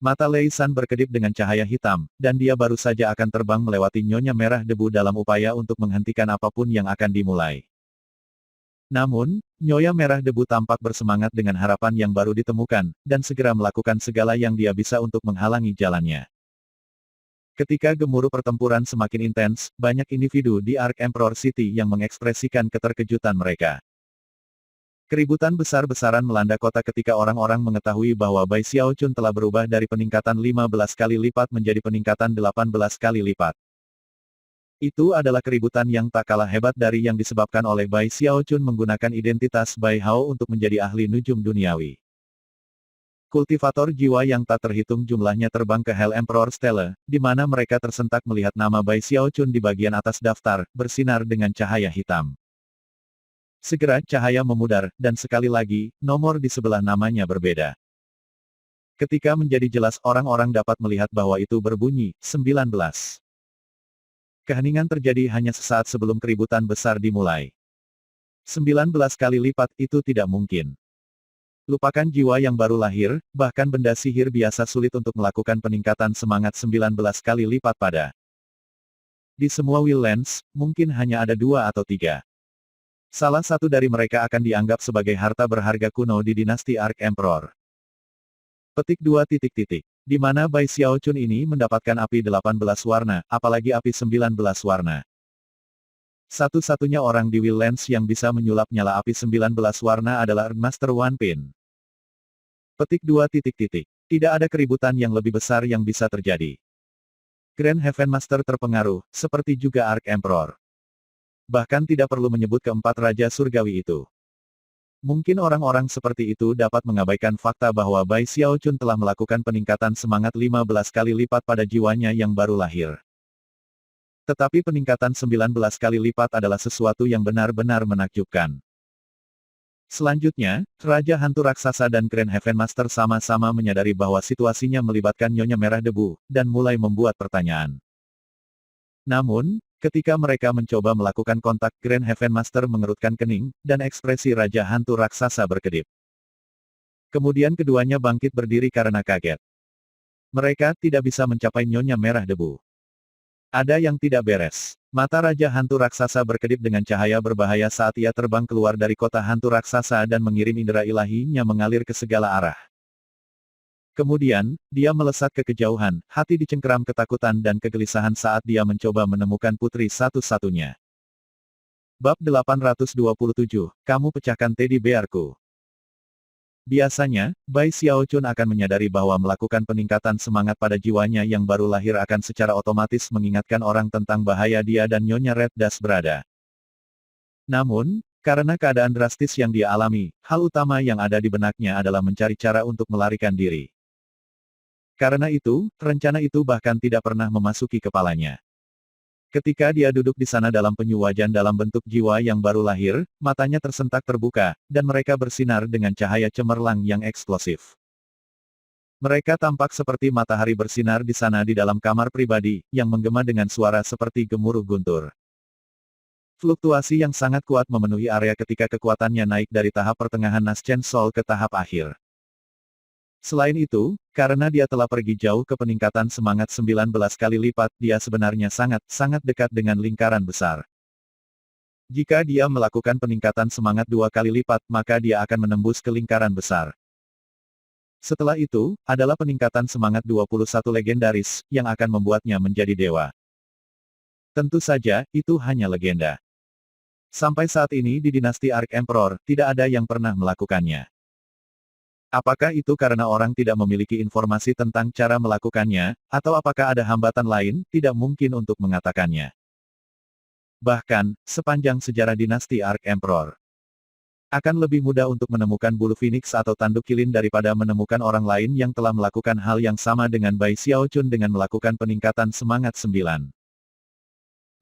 Mata Lei San berkedip dengan cahaya hitam, dan dia baru saja akan terbang melewati Nyonya Merah Debu dalam upaya untuk menghentikan apapun yang akan dimulai. Namun, Nyonya Merah Debu tampak bersemangat dengan harapan yang baru ditemukan, dan segera melakukan segala yang dia bisa untuk menghalangi jalannya. Ketika gemuruh pertempuran semakin intens, banyak individu di Ark Emperor City yang mengekspresikan keterkejutan mereka. Keributan besar-besaran melanda kota ketika orang-orang mengetahui bahwa Bai Xiaochun telah berubah dari peningkatan 15 kali lipat menjadi peningkatan 18 kali lipat. Itu adalah keributan yang tak kalah hebat dari yang disebabkan oleh Bai Xiaochun menggunakan identitas Bai Hao untuk menjadi ahli nujum duniawi. Kultivator jiwa yang tak terhitung jumlahnya terbang ke Hell Emperor Stele, di mana mereka tersentak melihat nama Bai Xiaochun di bagian atas daftar, bersinar dengan cahaya hitam. Segera cahaya memudar, dan sekali lagi, nomor di sebelah namanya berbeda. Ketika menjadi jelas orang-orang dapat melihat bahwa itu berbunyi, 19. Keheningan terjadi hanya sesaat sebelum keributan besar dimulai. 19 kali lipat itu tidak mungkin. Lupakan jiwa yang baru lahir, bahkan benda sihir biasa sulit untuk melakukan peningkatan semangat 19 kali lipat pada. Di semua Will Lands, mungkin hanya ada 2 atau 3. Salah satu dari mereka akan dianggap sebagai harta berharga kuno di dinasti Ark Emperor. Petik 2 titik. Di mana Bai Xiaochun ini mendapatkan api 18 warna, apalagi api 19 warna. Satu-satunya orang di Will Lands yang bisa menyulap nyala api 19 warna adalah Master One Pin. Petik 2 titik. Tidak ada keributan yang lebih besar yang bisa terjadi. Grand Heaven Master terpengaruh, seperti juga Ark Emperor. Bahkan tidak perlu menyebut keempat Raja Surgawi itu. Mungkin orang-orang seperti itu dapat mengabaikan fakta bahwa Bai Xiaochun telah melakukan peningkatan semangat 15 kali lipat pada jiwanya yang baru lahir. Tetapi peningkatan 19 kali lipat adalah sesuatu yang benar-benar menakjubkan. Selanjutnya, Raja Hantu Raksasa dan Grand Heaven Master sama-sama menyadari bahwa situasinya melibatkan Nyonya Merah Debu, dan mulai membuat pertanyaan. Namun, ketika mereka mencoba melakukan kontak, Grand Heaven Master mengerutkan kening, dan ekspresi Raja Hantu Raksasa berkedip. Kemudian keduanya bangkit berdiri karena kaget. Mereka tidak bisa mencapai Nyonya Merah Debu. Ada yang tidak beres. Mata Raja Hantu Raksasa berkedip dengan cahaya berbahaya saat ia terbang keluar dari kota hantu raksasa dan mengirim indera ilahinya mengalir ke segala arah. Kemudian, dia melesat ke kejauhan, hati dicengkeram ketakutan dan kegelisahan saat dia mencoba menemukan putri satu-satunya. Bab 827, kamu pecahkan teddy bearku. Biasanya, Bai Xiaochun akan menyadari bahwa melakukan peningkatan semangat pada jiwanya yang baru lahir akan secara otomatis mengingatkan orang tentang bahaya dia dan Nyonya Red Dust berada. Namun, karena keadaan drastis yang dia alami, hal utama yang ada di benaknya adalah mencari cara untuk melarikan diri. Karena itu, rencana itu bahkan tidak pernah memasuki kepalanya. Ketika dia duduk di sana dalam penyu wajan dalam bentuk jiwa yang baru lahir, matanya tersentak terbuka, dan mereka bersinar dengan cahaya cemerlang yang eksplosif. Mereka tampak seperti matahari bersinar di sana di dalam kamar pribadi, yang menggema dengan suara seperti gemuruh guntur. Fluktuasi yang sangat kuat memenuhi area ketika kekuatannya naik dari tahap pertengahan Naschen Sol ke tahap akhir. Selain itu, karena dia telah pergi jauh ke peningkatan semangat 19 kali lipat, dia sebenarnya sangat dekat dengan lingkaran besar. Jika dia melakukan peningkatan semangat 2 kali lipat, maka dia akan menembus ke lingkaran besar. Setelah itu, adalah peningkatan semangat 21 legendaris, yang akan membuatnya menjadi dewa. Tentu saja, itu hanya legenda. Sampai saat ini di dinasti Ark Emperor, tidak ada yang pernah melakukannya. Apakah itu karena orang tidak memiliki informasi tentang cara melakukannya, atau apakah ada hambatan lain, tidak mungkin untuk mengatakannya. Bahkan, sepanjang sejarah dinasti Ark Emperor, akan lebih mudah untuk menemukan bulu phoenix atau tanduk kilin daripada menemukan orang lain yang telah melakukan hal yang sama dengan Bai Xiaochun dengan melakukan peningkatan semangat 9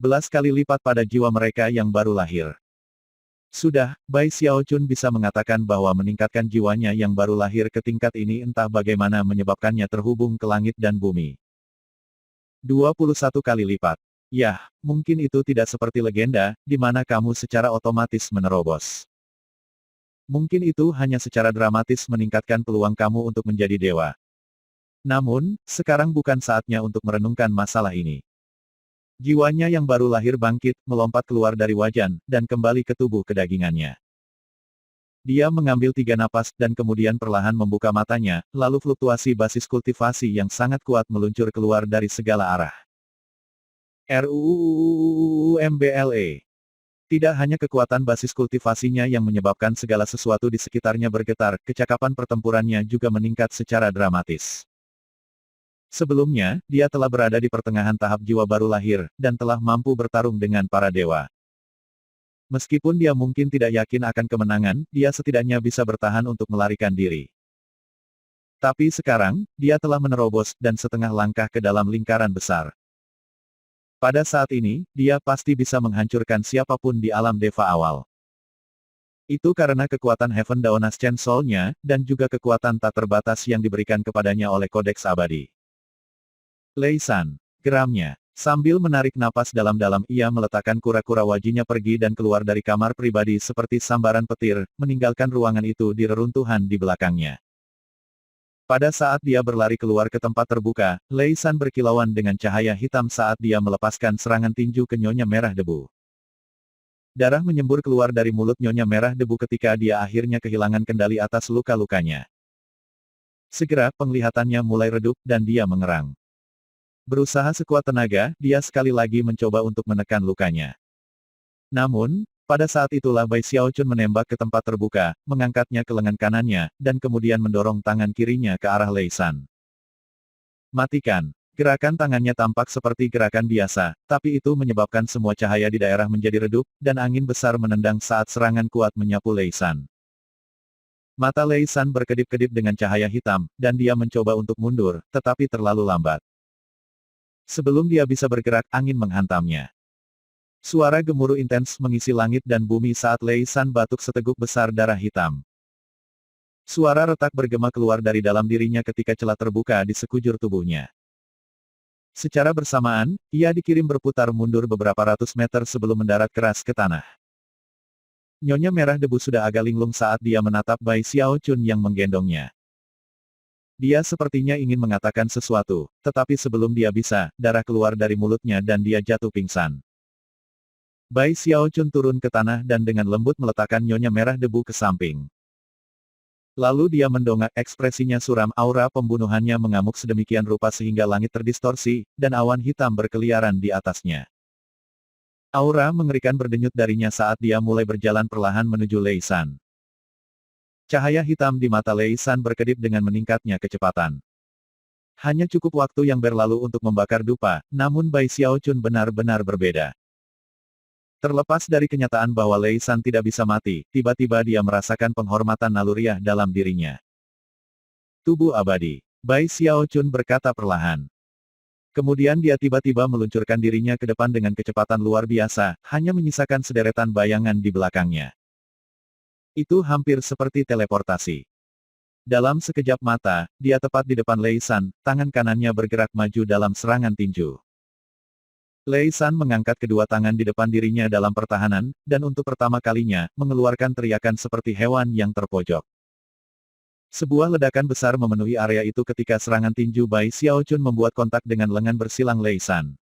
belas kali lipat pada jiwa mereka yang baru lahir. Sudah, Bai Xiaochun bisa mengatakan bahwa meningkatkan jiwanya yang baru lahir ke tingkat ini entah bagaimana menyebabkannya terhubung ke langit dan bumi. 21 kali lipat. Yah, mungkin itu tidak seperti legenda, di mana kamu secara otomatis menerobos. Mungkin itu hanya secara dramatis meningkatkan peluang kamu untuk menjadi dewa. Namun, sekarang bukan saatnya untuk merenungkan masalah ini. Jiwanya yang baru lahir bangkit, melompat keluar dari wajan, dan kembali ke tubuh kedagingannya. Dia mengambil 3 napas, dan kemudian perlahan membuka matanya, lalu fluktuasi basis kultivasi yang sangat kuat meluncur keluar dari segala arah. RUUUUMBLE. Tidak hanya kekuatan basis kultivasinya yang menyebabkan segala sesuatu di sekitarnya bergetar, kecakapan pertempurannya juga meningkat secara dramatis. Sebelumnya, dia telah berada di pertengahan tahap jiwa baru lahir, dan telah mampu bertarung dengan para dewa. Meskipun dia mungkin tidak yakin akan kemenangan, dia setidaknya bisa bertahan untuk melarikan diri. Tapi sekarang, dia telah menerobos, dan setengah langkah ke dalam lingkaran besar. Pada saat ini, dia pasti bisa menghancurkan siapapun di alam Deva awal. Itu karena kekuatan Heaven Daonas Chen Soul-nya, dan juga kekuatan tak terbatas yang diberikan kepadanya oleh Kodeks Abadi. Lei San, geramnya. Sambil menarik napas dalam-dalam ia meletakkan kura-kura wajinya pergi dan keluar dari kamar pribadi seperti sambaran petir, meninggalkan ruangan itu di reruntuhan di belakangnya. Pada saat dia berlari keluar ke tempat terbuka, Lei San berkilauan dengan cahaya hitam saat dia melepaskan serangan tinju ke Nyonya Merah Debu. Darah menyembur keluar dari mulut Nyonya Merah Debu ketika dia akhirnya kehilangan kendali atas luka-lukanya. Segera penglihatannya mulai redup dan dia mengerang. Berusaha sekuat tenaga, dia sekali lagi mencoba untuk menekan lukanya. Namun, pada saat itulah Bai Xiaochun menembak ke tempat terbuka, mengangkatnya ke lengan kanannya, dan kemudian mendorong tangan kirinya ke arah Lei San. Matikan. Gerakan tangannya tampak seperti gerakan biasa, tapi itu menyebabkan semua cahaya di daerah menjadi redup, dan angin besar menendang saat serangan kuat menyapu Lei San. Mata Lei San berkedip-kedip dengan cahaya hitam, dan dia mencoba untuk mundur, tetapi terlalu lambat. Sebelum dia bisa bergerak, angin menghantamnya. Suara gemuruh intens mengisi langit dan bumi saat Lei San batuk seteguk besar darah hitam. Suara retak bergema keluar dari dalam dirinya ketika celah terbuka di sekujur tubuhnya. Secara bersamaan, ia dikirim berputar mundur beberapa ratus meter sebelum mendarat keras ke tanah. Nyonya Merah Debu sudah agak linglung saat dia menatap Bai Xiaochun yang menggendongnya. Dia sepertinya ingin mengatakan sesuatu, tetapi sebelum dia bisa, darah keluar dari mulutnya dan dia jatuh pingsan. Bai Xiaochun turun ke tanah dan dengan lembut meletakkan Nyonya Merah Debu ke samping. Lalu dia mendongak, ekspresinya suram, aura pembunuhannya mengamuk sedemikian rupa sehingga langit terdistorsi, dan awan hitam berkeliaran di atasnya. Aura mengerikan berdenyut darinya saat dia mulai berjalan perlahan menuju Lei San. Cahaya hitam di mata Lei San berkedip dengan meningkatnya kecepatan. Hanya cukup waktu yang berlalu untuk membakar dupa, namun Bai Xiaochun benar-benar berbeda. Terlepas dari kenyataan bahwa Lei San tidak bisa mati, tiba-tiba dia merasakan penghormatan naluriah dalam dirinya. Tubuh abadi. Bai Xiaochun berkata perlahan. Kemudian dia tiba-tiba meluncurkan dirinya ke depan dengan kecepatan luar biasa, hanya menyisakan sederetan bayangan di belakangnya. Itu hampir seperti teleportasi. Dalam sekejap mata, dia tepat di depan Lei San, tangan kanannya bergerak maju dalam serangan tinju. Lei San mengangkat kedua tangan di depan dirinya dalam pertahanan, dan untuk pertama kalinya, mengeluarkan teriakan seperti hewan yang terpojok. Sebuah ledakan besar memenuhi area itu ketika serangan tinju Bai Xiaochun membuat kontak dengan lengan bersilang Lei San.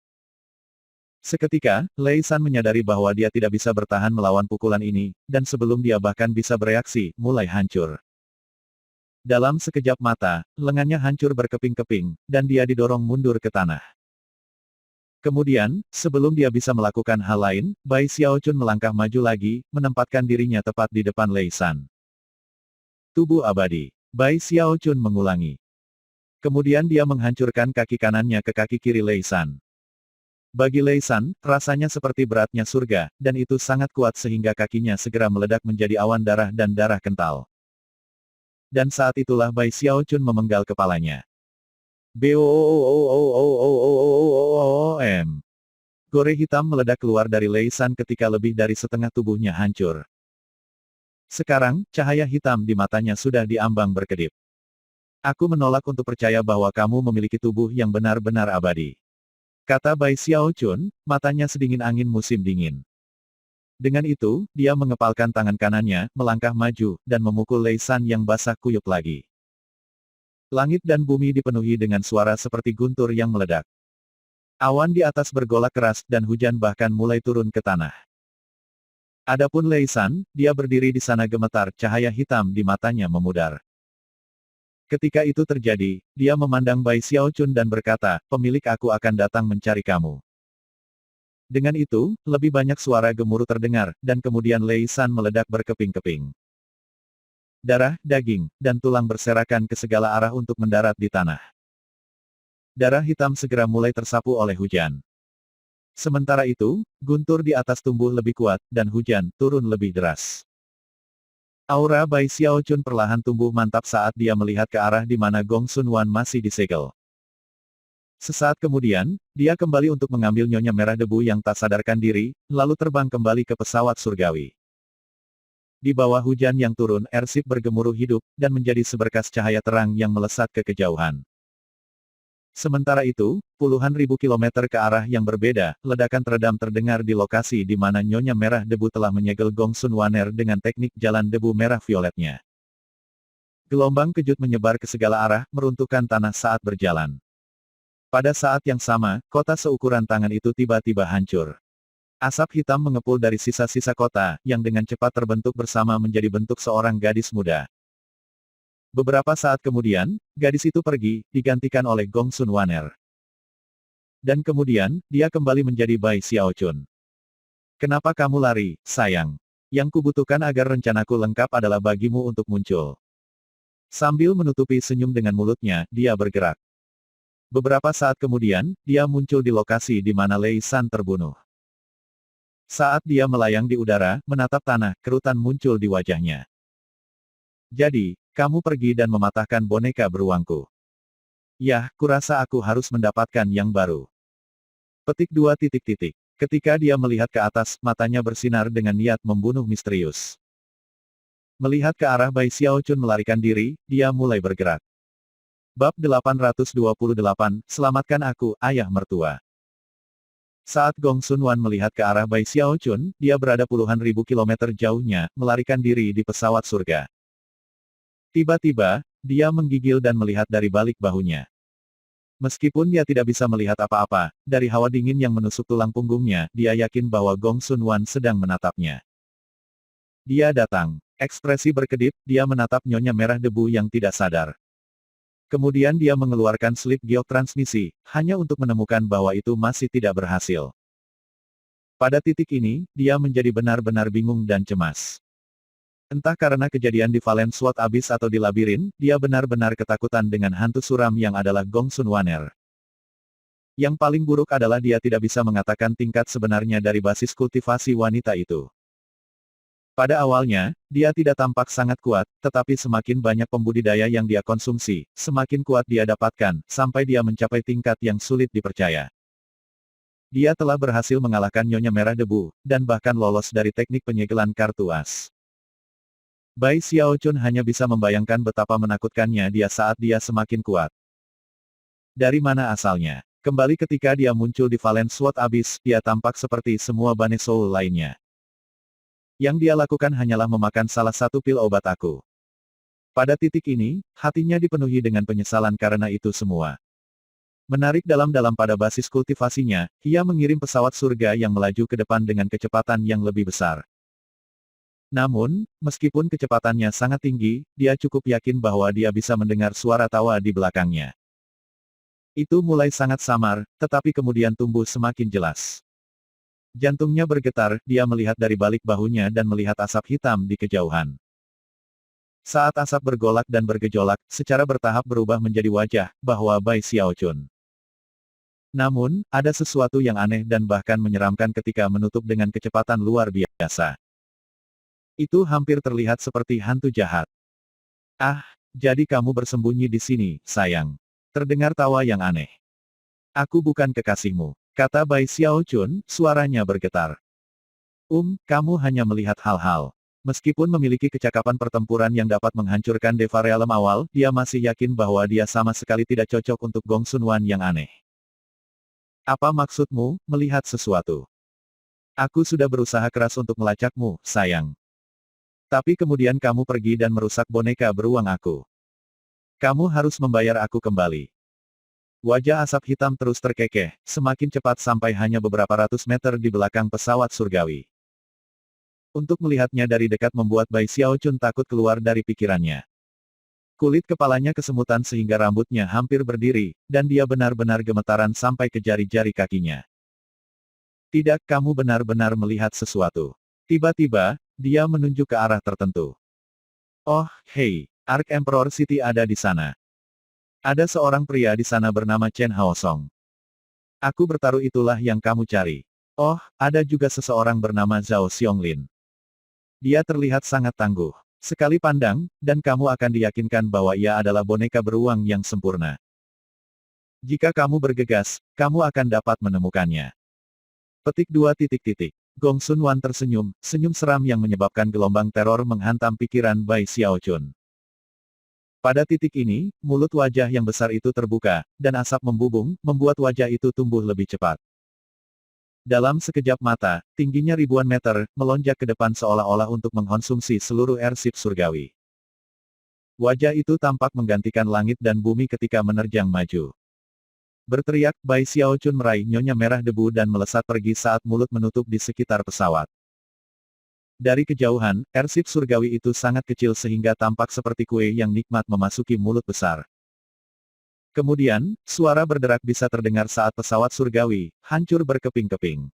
Seketika, Lei San menyadari bahwa dia tidak bisa bertahan melawan pukulan ini, dan sebelum dia bahkan bisa bereaksi, mulai hancur. Dalam sekejap mata, lengannya hancur berkeping-keping, dan dia didorong mundur ke tanah. Kemudian, sebelum dia bisa melakukan hal lain, Bai Xiaochun melangkah maju lagi, menempatkan dirinya tepat di depan Lei San. Tubuh abadi. Bai Xiaochun mengulangi. Kemudian dia menghancurkan kaki kanannya ke kaki kiri Lei San. Bagi Lei San, rasanya seperti beratnya surga, dan itu sangat kuat sehingga kakinya segera meledak menjadi awan darah dan darah kental. Dan saat itulah Bai Xiaochun memenggal kepalanya. BOOM. Gore hitam meledak keluar dari Lei San ketika lebih dari setengah tubuhnya hancur. Sekarang, cahaya hitam di matanya sudah diambang berkedip. Aku menolak untuk percaya bahwa kamu memiliki tubuh yang benar-benar abadi. Kata Bai Xiaochun, matanya sedingin angin musim dingin. Dengan itu, dia mengepalkan tangan kanannya, melangkah maju, dan memukul Lei San yang basah kuyup lagi. Langit dan bumi dipenuhi dengan suara seperti guntur yang meledak. Awan di atas bergolak keras, dan hujan bahkan mulai turun ke tanah. Adapun Lei San, dia berdiri di sana gemetar, cahaya hitam di matanya memudar. Ketika itu terjadi, dia memandang Bai Xiaochun dan berkata, pemilik aku akan datang mencari kamu. Dengan itu, lebih banyak suara gemuruh terdengar, dan kemudian Lei San meledak berkeping-keping. Darah, daging, dan tulang berserakan ke segala arah untuk mendarat di tanah. Darah hitam segera mulai tersapu oleh hujan. Sementara itu, guntur di atas tumbuh lebih kuat, dan hujan turun lebih deras. Aura Bai Xiaochun perlahan tumbuh mantap saat dia melihat ke arah di mana Gong Sun Wan masih disegel. Sesaat kemudian, dia kembali untuk mengambil nyonya merah debu yang tak sadarkan diri, lalu terbang kembali ke pesawat surgawi. Di bawah hujan yang turun, airship bergemuruh hidup, dan menjadi seberkas cahaya terang yang melesat ke kejauhan. Sementara itu, puluhan ribu kilometer ke arah yang berbeda, ledakan teredam terdengar di lokasi di mana nyonya merah debu telah menyegel Gong Sun Waner dengan teknik jalan debu merah violetnya. Gelombang kejut menyebar ke segala arah, meruntuhkan tanah saat berjalan. Pada saat yang sama, kota seukuran tangan itu tiba-tiba hancur. Asap hitam mengepul dari sisa-sisa kota, yang dengan cepat terbentuk bersama menjadi bentuk seorang gadis muda. Beberapa saat kemudian, gadis itu pergi, digantikan oleh Gong Sun Waner. Dan kemudian, dia kembali menjadi Bai Xiaochun. Kenapa kamu lari, sayang? Yang kubutuhkan agar rencanaku lengkap adalah bagimu untuk muncul. Sambil menutupi senyum dengan mulutnya, dia bergerak. Beberapa saat kemudian, dia muncul di lokasi di mana Lei San terbunuh. Saat dia melayang di udara, menatap tanah, kerutan muncul di wajahnya. Jadi, kamu pergi dan mematahkan boneka beruangku. Yah, kurasa aku harus mendapatkan yang baru. Petik 2. Ketika dia melihat ke atas, matanya bersinar dengan niat membunuh misterius. Melihat ke arah Bai Xiaochun melarikan diri, dia mulai bergerak. Bab 828, Selamatkan Aku, Ayah Mertua. Saat Gong Sun Wan melihat ke arah Bai Xiaochun, dia berada puluhan ribu kilometer jauhnya, melarikan diri di pesawat surga. Tiba-tiba, dia menggigil dan melihat dari balik bahunya. Meskipun dia tidak bisa melihat apa-apa, dari hawa dingin yang menusuk tulang punggungnya, dia yakin bahwa Gong Sun Wan sedang menatapnya. Dia datang. Ekspresi berkedip, dia menatap nyonya merah debu yang tidak sadar. Kemudian dia mengeluarkan slip geotransmisi, hanya untuk menemukan bahwa itu masih tidak berhasil. Pada titik ini, dia menjadi benar-benar bingung dan cemas. Entah karena kejadian di Valen Sword Abyss atau di labirin, dia benar-benar ketakutan dengan hantu suram yang adalah Gong Sun Wanner. Yang paling buruk adalah dia tidak bisa mengatakan tingkat sebenarnya dari basis kultivasi wanita itu. Pada awalnya, dia tidak tampak sangat kuat, tetapi semakin banyak pembudidaya yang dia konsumsi, semakin kuat dia dapatkan, sampai dia mencapai tingkat yang sulit dipercaya. Dia telah berhasil mengalahkan Nyonya Merah Debu, dan bahkan lolos dari teknik penyegelan kartu as. Bai Xiaochun hanya bisa membayangkan betapa menakutkannya dia saat dia semakin kuat. Dari mana asalnya? Kembali ketika dia muncul di Valen Sword Abyss, dia tampak seperti semua Bane Soul lainnya. Yang dia lakukan hanyalah memakan salah satu pil obat aku. Pada titik ini, hatinya dipenuhi dengan penyesalan karena itu semua. Menarik dalam-dalam pada basis kultivasinya, ia mengirim pesawat surga yang melaju ke depan dengan kecepatan yang lebih besar. Namun, meskipun kecepatannya sangat tinggi, dia cukup yakin bahwa dia bisa mendengar suara tawa di belakangnya. Itu mulai sangat samar, tetapi kemudian tumbuh semakin jelas. Jantungnya bergetar, dia melihat dari balik bahunya dan melihat asap hitam di kejauhan. Saat asap bergolak dan bergejolak, secara bertahap berubah menjadi wajah, bahwa Bai Xiaochun. Namun, ada sesuatu yang aneh dan bahkan menyeramkan ketika menutup dengan kecepatan luar biasa. Itu hampir terlihat seperti hantu jahat. Ah, jadi kamu bersembunyi di sini, sayang. Terdengar tawa yang aneh. Aku bukan kekasihmu, kata Bai Xiaochun, suaranya bergetar. Kamu hanya melihat hal-hal. Meskipun memiliki kecakapan pertempuran yang dapat menghancurkan Deva Realm awal, dia masih yakin bahwa dia sama sekali tidak cocok untuk Gong Sun Wan yang aneh. Apa maksudmu, melihat sesuatu? Aku sudah berusaha keras untuk melacakmu, sayang. Tapi kemudian kamu pergi dan merusak boneka beruang aku. Kamu harus membayar aku kembali. Wajah asap hitam terus terkekeh, semakin cepat sampai hanya beberapa ratus meter di belakang pesawat surgawi. Untuk melihatnya dari dekat membuat Bai Xiaochun takut keluar dari pikirannya. Kulit kepalanya kesemutan sehingga rambutnya hampir berdiri, dan dia benar-benar gemetaran sampai ke jari-jari kakinya. Tidak, kamu benar-benar melihat sesuatu. Tiba-tiba, dia menunjuk ke arah tertentu. Oh, hei, Ark Emperor City ada di sana. Ada seorang pria di sana bernama Chen Haosong. Aku bertaruh itulah yang kamu cari. Oh, ada juga seseorang bernama Zhao Xionglin. Dia terlihat sangat tangguh. Sekali pandang, dan kamu akan diyakinkan bahwa ia adalah boneka beruang yang sempurna. Jika kamu bergegas, kamu akan dapat menemukannya. Petik 2. Gong Sun Wan tersenyum, senyum seram yang menyebabkan gelombang teror menghantam pikiran Bai Xiaochun. Pada titik ini, mulut wajah yang besar itu terbuka, dan asap membubung, membuat wajah itu tumbuh lebih cepat. Dalam sekejap mata, tingginya ribuan meter, melonjak ke depan seolah-olah untuk mengkonsumsi seluruh airship surgawi. Wajah itu tampak menggantikan langit dan bumi ketika menerjang maju. Berteriak, Bai Xiaochun meraih Nyonya Merah Debu dan melesat pergi saat mulut menutup di sekitar pesawat. Dari kejauhan, airship surgawi itu sangat kecil sehingga tampak seperti kue yang nikmat memasuki mulut besar. Kemudian, suara berderak bisa terdengar saat pesawat surgawi hancur berkeping-keping.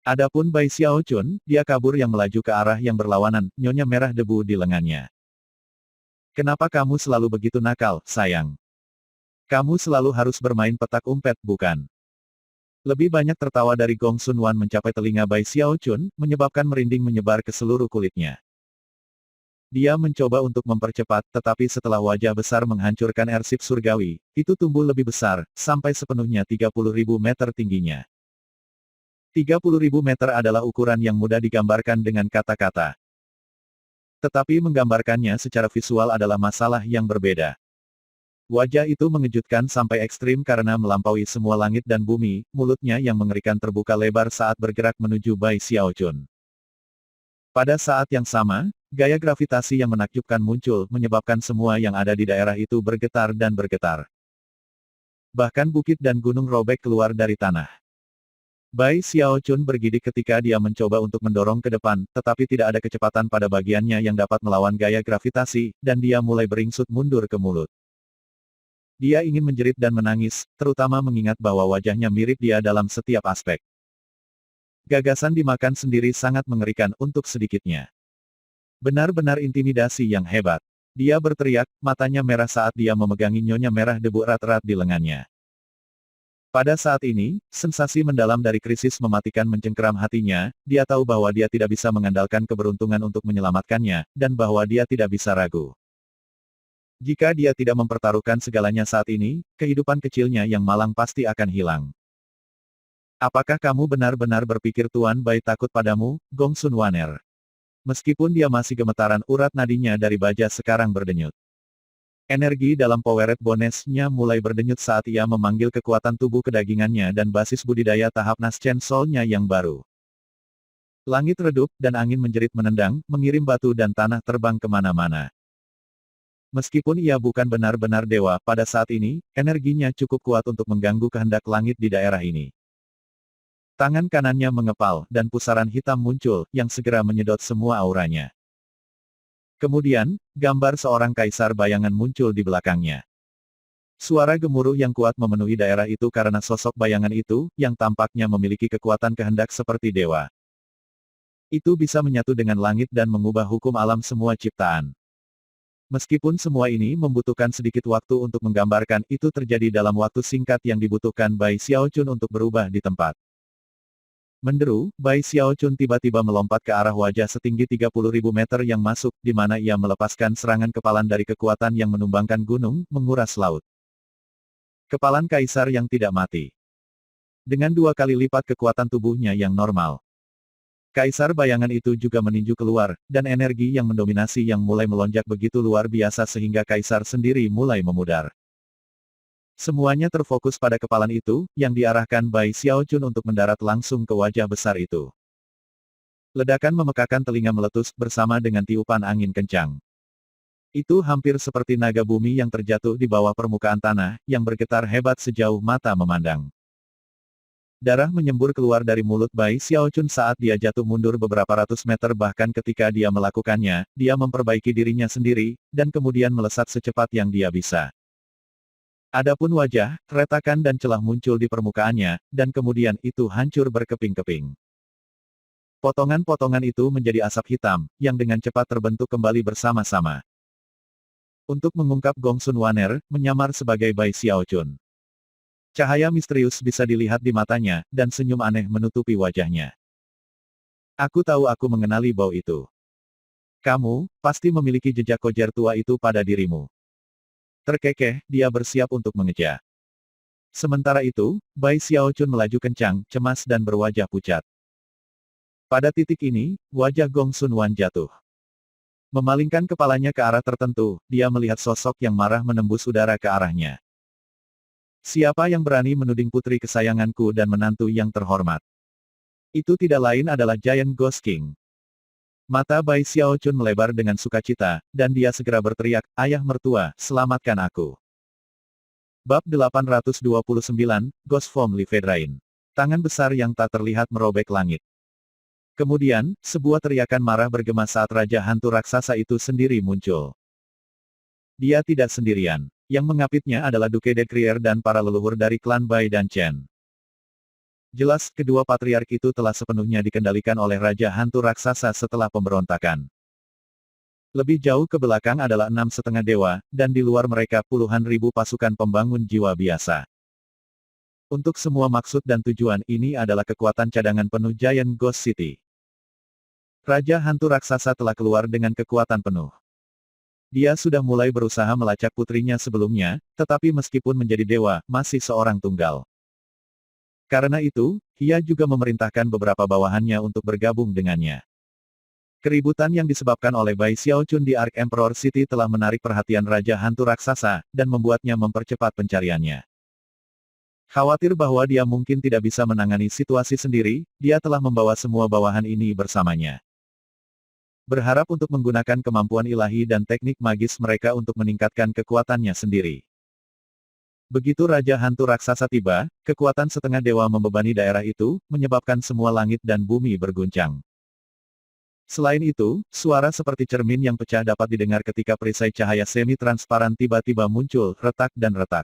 Adapun Bai Xiaochun, dia kabur yang melaju ke arah yang berlawanan, Nyonya Merah Debu di lengannya. Kenapa kamu selalu begitu nakal, sayang? Kamu selalu harus bermain petak umpet, bukan? Lebih banyak tertawa dari Gong Sun Wan mencapai telinga Bai Xiaochun, menyebabkan merinding menyebar ke seluruh kulitnya. Dia mencoba untuk mempercepat, tetapi setelah wajah besar menghancurkan airship surgawi, itu tumbuh lebih besar, sampai sepenuhnya 30.000 meter tingginya. 30.000 meter adalah ukuran yang mudah digambarkan dengan kata-kata. Tetapi menggambarkannya secara visual adalah masalah yang berbeda. Wajah itu mengejutkan sampai ekstrim karena melampaui semua langit dan bumi, mulutnya yang mengerikan terbuka lebar saat bergerak menuju Bai Xiaochun. Pada saat yang sama, gaya gravitasi yang menakjubkan muncul, menyebabkan semua yang ada di daerah itu bergetar dan bergetar. Bahkan bukit dan gunung robek keluar dari tanah. Bai Xiaochun bergidik ketika dia mencoba untuk mendorong ke depan, tetapi tidak ada kecepatan pada bagiannya yang dapat melawan gaya gravitasi, dan dia mulai beringsut mundur ke mulut. Dia ingin menjerit dan menangis, terutama mengingat bahwa wajahnya mirip dia dalam setiap aspek. Gagasan dimakan sendiri sangat mengerikan untuk sedikitnya. Benar-benar intimidasi yang hebat. Dia berteriak, matanya merah saat dia memegangi nyonya merah debu erat-erat di lengannya. Pada saat ini, sensasi mendalam dari krisis mematikan mencengkeram hatinya, dia tahu bahwa dia tidak bisa mengandalkan keberuntungan untuk menyelamatkannya, dan bahwa dia tidak bisa ragu. Jika dia tidak mempertaruhkan segalanya saat ini, kehidupan kecilnya yang malang pasti akan hilang. Apakah kamu benar-benar berpikir Tuan Bai takut padamu, Gong Sun Waner? Meskipun dia masih gemetaran, urat nadinya dari baja sekarang berdenyut. Energi dalam Powered Bonus-nya mulai berdenyut saat ia memanggil kekuatan tubuh kedagingannya dan basis budidaya tahap Naschen Soul-nya yang baru. Langit redup, dan angin menjerit menendang, mengirim batu dan tanah terbang kemana-mana. Meskipun ia bukan benar-benar dewa, pada saat ini, energinya cukup kuat untuk mengganggu kehendak langit di daerah ini. Tangan kanannya mengepal, dan pusaran hitam muncul, yang segera menyedot semua auranya. Kemudian, gambar seorang kaisar bayangan muncul di belakangnya. Suara gemuruh yang kuat memenuhi daerah itu karena sosok bayangan itu, yang tampaknya memiliki kekuatan kehendak seperti dewa. Itu bisa menyatu dengan langit dan mengubah hukum alam semua ciptaan. Meskipun semua ini membutuhkan sedikit waktu untuk menggambarkan, itu terjadi dalam waktu singkat yang dibutuhkan Bai Xiaochun untuk berubah di tempat. Menderu, Bai Xiaochun tiba-tiba melompat ke arah wajah setinggi 30.000 meter yang masuk, di mana ia melepaskan serangan kepalan dari kekuatan yang menumbangkan gunung, menguras laut. Kepalan kaisar yang tidak mati. Dengan 2 kali lipat kekuatan tubuhnya yang normal. Kaisar bayangan itu juga meninju keluar, dan energi yang mendominasi yang mulai melonjak begitu luar biasa sehingga kaisar sendiri mulai memudar. Semuanya terfokus pada kepalan itu, yang diarahkan Bai Xiaochun untuk mendarat langsung ke wajah besar itu. Ledakan memekakan telinga meletus bersama dengan tiupan angin kencang. Itu hampir seperti naga bumi yang terjatuh di bawah permukaan tanah, yang bergetar hebat sejauh mata memandang. Darah menyembur keluar dari mulut Bai Xiaochun saat dia jatuh mundur beberapa ratus meter, bahkan ketika dia melakukannya, dia memperbaiki dirinya sendiri, dan kemudian melesat secepat yang dia bisa. Adapun wajah, retakan dan celah muncul di permukaannya, dan kemudian itu hancur berkeping-keping. Potongan-potongan itu menjadi asap hitam, yang dengan cepat terbentuk kembali bersama-sama. Untuk mengungkap Gong Sun Waner, menyamar sebagai Bai Xiaochun. Cahaya misterius bisa dilihat di matanya, dan senyum aneh menutupi wajahnya. Aku tahu aku mengenali bau itu. Kamu, pasti memiliki jejak kojer tua itu pada dirimu. Terkekeh, dia bersiap untuk mengejar. Sementara itu, Bai Xiaochun melaju kencang, cemas dan berwajah pucat. Pada titik ini, wajah Gong Sun Wan jatuh. Memalingkan kepalanya ke arah tertentu, dia melihat sosok yang marah menembus udara ke arahnya. Siapa yang berani menuding putri kesayanganku dan menantu yang terhormat? Itu tidak lain adalah Giant Ghost King. Mata Bai Xiaochun melebar dengan sukacita, dan dia segera berteriak, "Ayah mertua, selamatkan aku." Bab 829, Ghost Form Livedrain. Tangan besar yang tak terlihat merobek langit. Kemudian, sebuah teriakan marah bergema saat Raja Hantu Raksasa itu sendiri muncul. Dia tidak sendirian. Yang mengapitnya adalah Duke de Crier dan para leluhur dari klan Bai dan Chen. Jelas, kedua patriark itu telah sepenuhnya dikendalikan oleh Raja Hantu Raksasa setelah pemberontakan. Lebih jauh ke belakang adalah 6,5 dewa, dan di luar mereka puluhan ribu pasukan pembangun jiwa biasa. Untuk semua maksud dan tujuan ini adalah kekuatan cadangan penuh Giant Ghost City. Raja Hantu Raksasa telah keluar dengan kekuatan penuh. Dia sudah mulai berusaha melacak putrinya sebelumnya, tetapi meskipun menjadi dewa, masih seorang tunggal. Karena itu, ia juga memerintahkan beberapa bawahannya untuk bergabung dengannya. Keributan yang disebabkan oleh Bai Xiaochun di Ark Emperor City telah menarik perhatian Raja Hantu Raksasa, dan membuatnya mempercepat pencariannya. Khawatir bahwa dia mungkin tidak bisa menangani situasi sendiri, dia telah membawa semua bawahan ini bersamanya. Berharap untuk menggunakan kemampuan ilahi dan teknik magis mereka untuk meningkatkan kekuatannya sendiri. Begitu Raja Hantu Raksasa tiba, kekuatan setengah dewa membebani daerah itu, menyebabkan semua langit dan bumi berguncang. Selain itu, suara seperti cermin yang pecah dapat didengar ketika perisai cahaya semi-transparan tiba-tiba muncul, retak dan retak.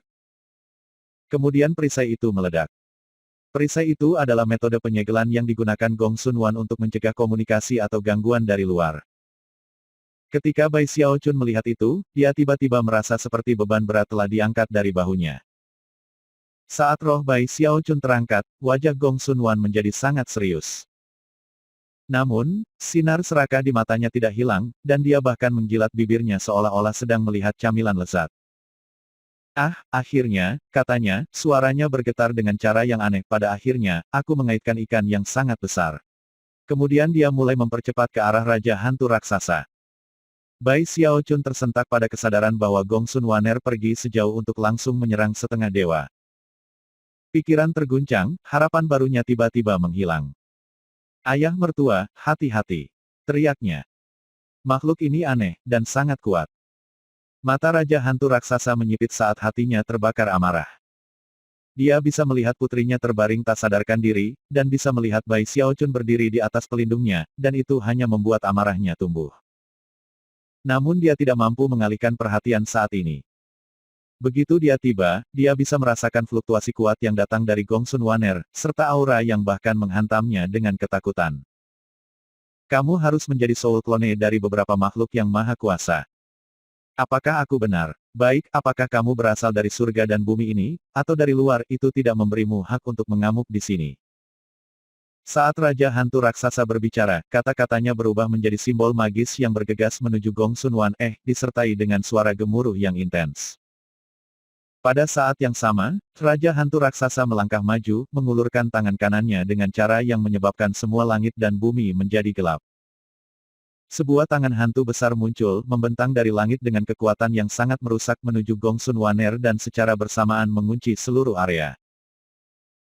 Kemudian perisai itu meledak. Perisai itu adalah metode penyegelan yang digunakan Gong Sun Wan untuk mencegah komunikasi atau gangguan dari luar. Ketika Bai Xiaochun melihat itu, dia tiba-tiba merasa seperti beban berat telah diangkat dari bahunya. Saat roh Bai Xiaochun terangkat, wajah Gong Sun Wan menjadi sangat serius. Namun, sinar serakah di matanya tidak hilang, dan dia bahkan menjilat bibirnya seolah-olah sedang melihat camilan lezat. Ah, akhirnya, katanya, suaranya bergetar dengan cara yang aneh. Pada akhirnya, aku mengaitkan ikan yang sangat besar. Kemudian dia mulai mempercepat ke arah Raja Hantu Raksasa. Bai Xiaochun tersentak pada kesadaran bahwa Gong Sun Waner pergi sejauh untuk langsung menyerang setengah dewa. Pikiran terguncang, harapan barunya tiba-tiba menghilang. Ayah mertua, hati-hati! Teriaknya. Makhluk ini aneh, dan sangat kuat. Mata Raja Hantu Raksasa menyipit saat hatinya terbakar amarah. Dia bisa melihat putrinya terbaring tak sadarkan diri, dan bisa melihat Bai Xiaochun berdiri di atas pelindungnya, dan itu hanya membuat amarahnya tumbuh. Namun dia tidak mampu mengalihkan perhatian saat ini. Begitu dia tiba, dia bisa merasakan fluktuasi kuat yang datang dari Gong Sun Waner, serta aura yang bahkan menghantamnya dengan ketakutan. Kamu harus menjadi soul clone dari beberapa makhluk yang maha kuasa. Apakah aku benar? Baik, apakah kamu berasal dari surga dan bumi ini, atau dari luar? Itu tidak memberimu hak untuk mengamuk di sini. Saat Raja Hantu Raksasa berbicara, kata-katanya berubah menjadi simbol magis yang bergegas menuju Gong Sun Wan, disertai dengan suara gemuruh yang intens. Pada saat yang sama, Raja Hantu Raksasa melangkah maju, mengulurkan tangan kanannya dengan cara yang menyebabkan semua langit dan bumi menjadi gelap. Sebuah tangan hantu besar muncul, membentang dari langit dengan kekuatan yang sangat merusak menuju Gong Sun Waner dan secara bersamaan mengunci seluruh area.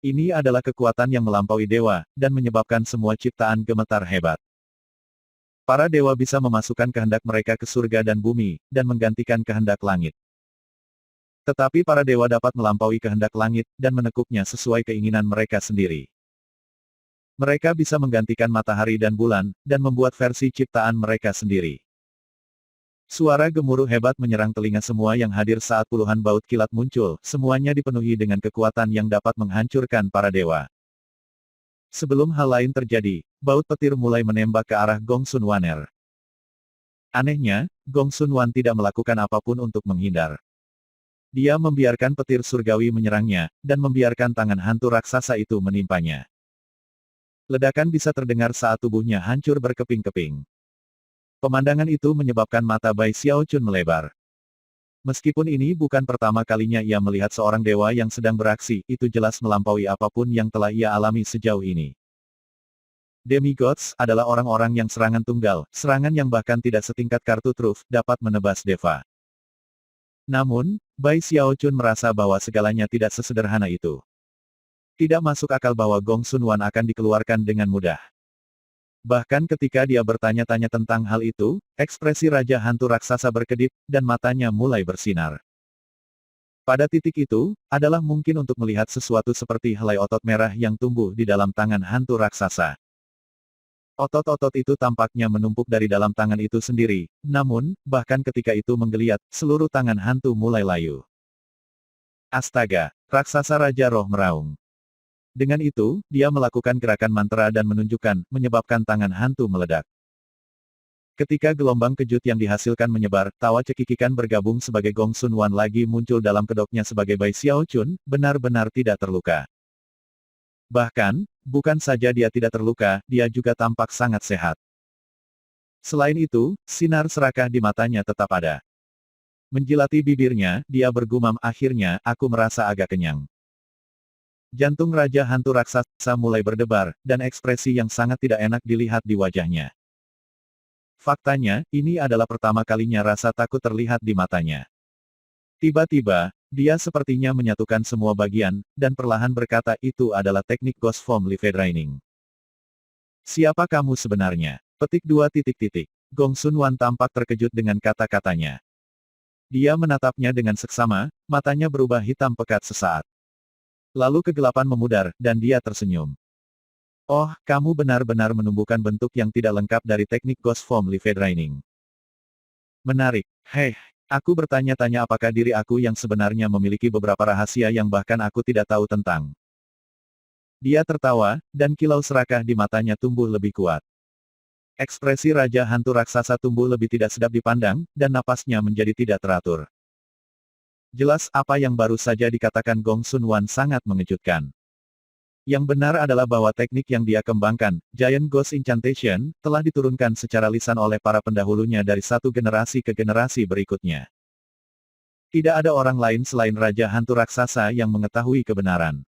Ini adalah kekuatan yang melampaui dewa, dan menyebabkan semua ciptaan gemetar hebat. Para dewa bisa memasukkan kehendak mereka ke surga dan bumi, dan menggantikan kehendak langit. Tetapi para dewa dapat melampaui kehendak langit, dan menekuknya sesuai keinginan mereka sendiri. Mereka bisa menggantikan matahari dan bulan, dan membuat versi ciptaan mereka sendiri. Suara gemuruh hebat menyerang telinga semua yang hadir saat puluhan baut kilat muncul, semuanya dipenuhi dengan kekuatan yang dapat menghancurkan para dewa. Sebelum hal lain terjadi, baut petir mulai menembak ke arah Gong Sun Waner. Anehnya, Gong Sun Wan tidak melakukan apapun untuk menghindar. Dia membiarkan petir surgawi menyerangnya, dan membiarkan tangan hantu raksasa itu menimpanya. Ledakan bisa terdengar saat tubuhnya hancur berkeping-keping. Pemandangan itu menyebabkan mata Bai Xiaochun melebar. Meskipun ini bukan pertama kalinya ia melihat seorang dewa yang sedang beraksi, itu jelas melampaui apapun yang telah ia alami sejauh ini. Demigods adalah orang-orang yang serangan tunggal, serangan yang bahkan tidak setingkat kartu truf, dapat menebas deva. Namun, Bai Xiaochun merasa bahwa segalanya tidak sesederhana itu. Tidak masuk akal bahwa Gong Sun Wan akan dikeluarkan dengan mudah. Bahkan ketika dia bertanya-tanya tentang hal itu, ekspresi Raja Hantu Raksasa berkedip, dan matanya mulai bersinar. Pada titik itu, adalah mungkin untuk melihat sesuatu seperti helai otot merah yang tumbuh di dalam tangan hantu raksasa. Otot-otot itu tampaknya menumpuk dari dalam tangan itu sendiri, namun, bahkan ketika itu menggeliat, seluruh tangan hantu mulai layu. Astaga! Raksasa Raja Roh meraung. Dengan itu, dia melakukan gerakan mantra dan menunjukkan, menyebabkan tangan hantu meledak. Ketika gelombang kejut yang dihasilkan menyebar, tawa cekikikan bergabung sebagai Gong Sun Wan lagi muncul dalam kedoknya sebagai Bai Xiaochun, benar-benar tidak terluka. Bahkan, bukan saja dia tidak terluka, dia juga tampak sangat sehat. Selain itu, sinar serakah di matanya tetap ada. Menjilati bibirnya, dia bergumam, akhirnya, aku merasa agak kenyang. Jantung Raja Hantu Raksasa mulai berdebar, dan ekspresi yang sangat tidak enak dilihat di wajahnya. Faktanya, ini adalah pertama kalinya rasa takut terlihat di matanya. Tiba-tiba, dia sepertinya menyatukan semua bagian, dan perlahan berkata itu adalah teknik Ghost Form Live Draining. Siapa kamu sebenarnya? Petik 2 titik. Gong Sun Wan tampak terkejut dengan kata-katanya. Dia menatapnya dengan seksama, matanya berubah hitam pekat sesaat. Lalu kegelapan memudar, dan dia tersenyum. Oh, kamu benar-benar menumbuhkan bentuk yang tidak lengkap dari teknik Ghost Form Live Draining. Menarik. Hei, aku bertanya-tanya apakah diri aku yang sebenarnya memiliki beberapa rahasia yang bahkan aku tidak tahu tentang. Dia tertawa, dan kilau serakah di matanya tumbuh lebih kuat. Ekspresi Raja Hantu Raksasa tumbuh lebih tidak sedap dipandang, dan napasnya menjadi tidak teratur. Jelas apa yang baru saja dikatakan Gong Sun Wan sangat mengejutkan. Yang benar adalah bahwa teknik yang dia kembangkan, Giant Ghost Incantation, telah diturunkan secara lisan oleh para pendahulunya dari satu generasi ke generasi berikutnya. Tidak ada orang lain selain Raja Hantu Raksasa yang mengetahui kebenaran.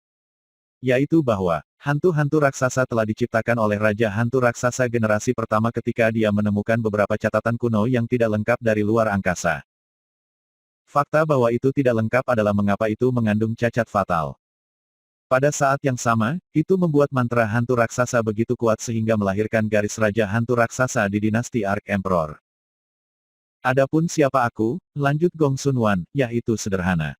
Yaitu bahwa, hantu-hantu raksasa telah diciptakan oleh Raja Hantu Raksasa generasi pertama ketika dia menemukan beberapa catatan kuno yang tidak lengkap dari luar angkasa. Fakta bahwa itu tidak lengkap adalah mengapa itu mengandung cacat fatal. Pada saat yang sama, itu membuat mantra hantu raksasa begitu kuat sehingga melahirkan garis Raja Hantu Raksasa di dinasti Ark Emperor. Adapun siapa aku, lanjut Gong Sun Wan, yaitu sederhana.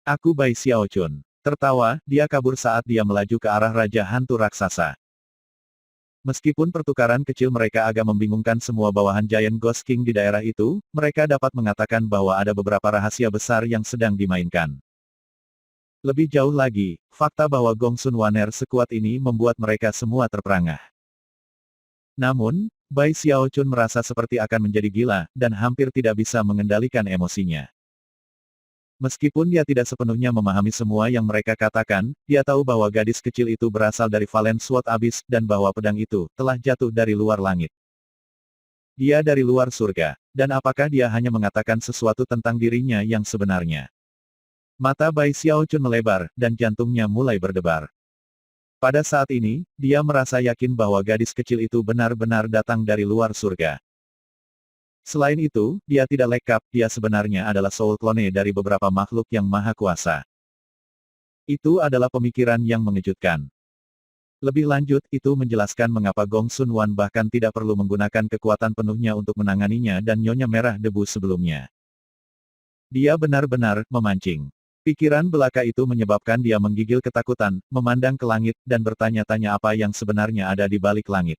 Aku Bai Xiaochun. Tertawa, dia kabur saat dia melaju ke arah Raja Hantu Raksasa. Meskipun pertukaran kecil mereka agak membingungkan semua bawahan Giant Ghost King di daerah itu, mereka dapat mengatakan bahwa ada beberapa rahasia besar yang sedang dimainkan. Lebih jauh lagi, fakta bahwa Gong Sun Waner sekuat ini membuat mereka semua terperangah. Namun, Bai Xiaochun merasa seperti akan menjadi gila, dan hampir tidak bisa mengendalikan emosinya. Meskipun dia tidak sepenuhnya memahami semua yang mereka katakan, dia tahu bahwa gadis kecil itu berasal dari Valen Sword Abyss, dan bahwa pedang itu telah jatuh dari luar langit. Dia dari luar surga. Dan apakah dia hanya mengatakan sesuatu tentang dirinya yang sebenarnya? Mata Bai Xiaochun melebar, dan jantungnya mulai berdebar. Pada saat ini, dia merasa yakin bahwa gadis kecil itu benar-benar datang dari luar surga. Selain itu, dia tidak lengkap, dia sebenarnya adalah soul clone dari beberapa makhluk yang maha kuasa. Itu adalah pemikiran yang mengejutkan. Lebih lanjut, itu menjelaskan mengapa Gong Sun Wan bahkan tidak perlu menggunakan kekuatan penuhnya untuk menanganinya dan nyonya merah debu sebelumnya. Dia benar-benar memancing. Pikiran belaka itu menyebabkan dia menggigil ketakutan, memandang ke langit, dan bertanya-tanya apa yang sebenarnya ada di balik langit.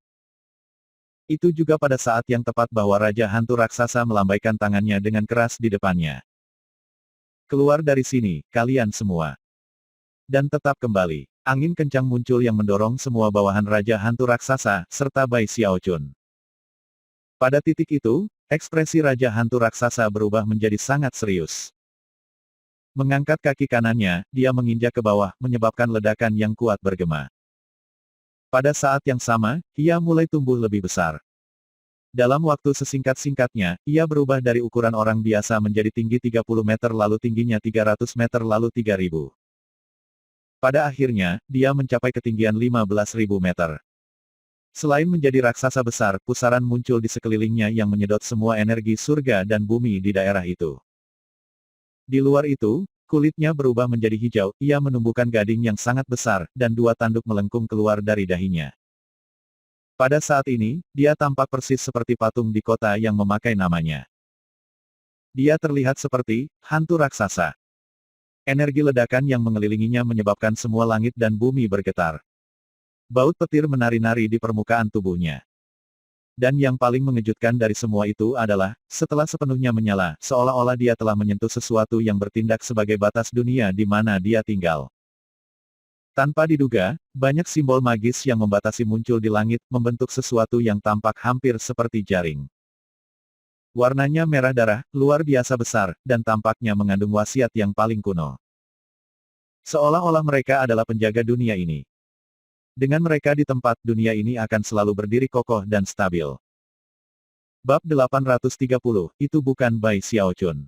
Itu juga pada saat yang tepat bahwa Raja Hantu Raksasa melambaikan tangannya dengan keras di depannya. Keluar dari sini, kalian semua. Dan tetap kembali. Angin kencang muncul yang mendorong semua bawahan Raja Hantu Raksasa, serta Bai Xiaochun. Pada titik itu, ekspresi Raja Hantu Raksasa berubah menjadi sangat serius. Mengangkat kaki kanannya, dia menginjak ke bawah, menyebabkan ledakan yang kuat bergema. Pada saat yang sama, ia mulai tumbuh lebih besar. Dalam waktu sesingkat-singkatnya, ia berubah dari ukuran orang biasa menjadi tinggi 30 meter lalu tingginya 300 meter lalu 3000. Pada akhirnya, dia mencapai ketinggian 15.000 meter. Selain menjadi raksasa besar, pusaran muncul di sekelilingnya yang menyedot semua energi surga dan bumi di daerah itu. Di luar itu, kulitnya berubah menjadi hijau, ia menumbuhkan gading yang sangat besar, dan dua tanduk melengkung keluar dari dahinya. Pada saat ini, dia tampak persis seperti patung di kota yang memakai namanya. Dia terlihat seperti hantu raksasa. Energi ledakan yang mengelilinginya menyebabkan semua langit dan bumi bergetar. Baut petir menari-nari di permukaan tubuhnya. Dan yang paling mengejutkan dari semua itu adalah, setelah sepenuhnya menyala, seolah-olah dia telah menyentuh sesuatu yang bertindak sebagai batas dunia di mana dia tinggal. Tanpa diduga, banyak simbol magis yang membatasi muncul di langit, membentuk sesuatu yang tampak hampir seperti jaring. Warnanya merah darah, luar biasa besar, dan tampaknya mengandung wasiat yang paling kuno. Seolah-olah mereka adalah penjaga dunia ini. Dengan mereka di tempat, dunia ini akan selalu berdiri kokoh dan stabil. Bab 830, itu bukan Bai Xiaochun.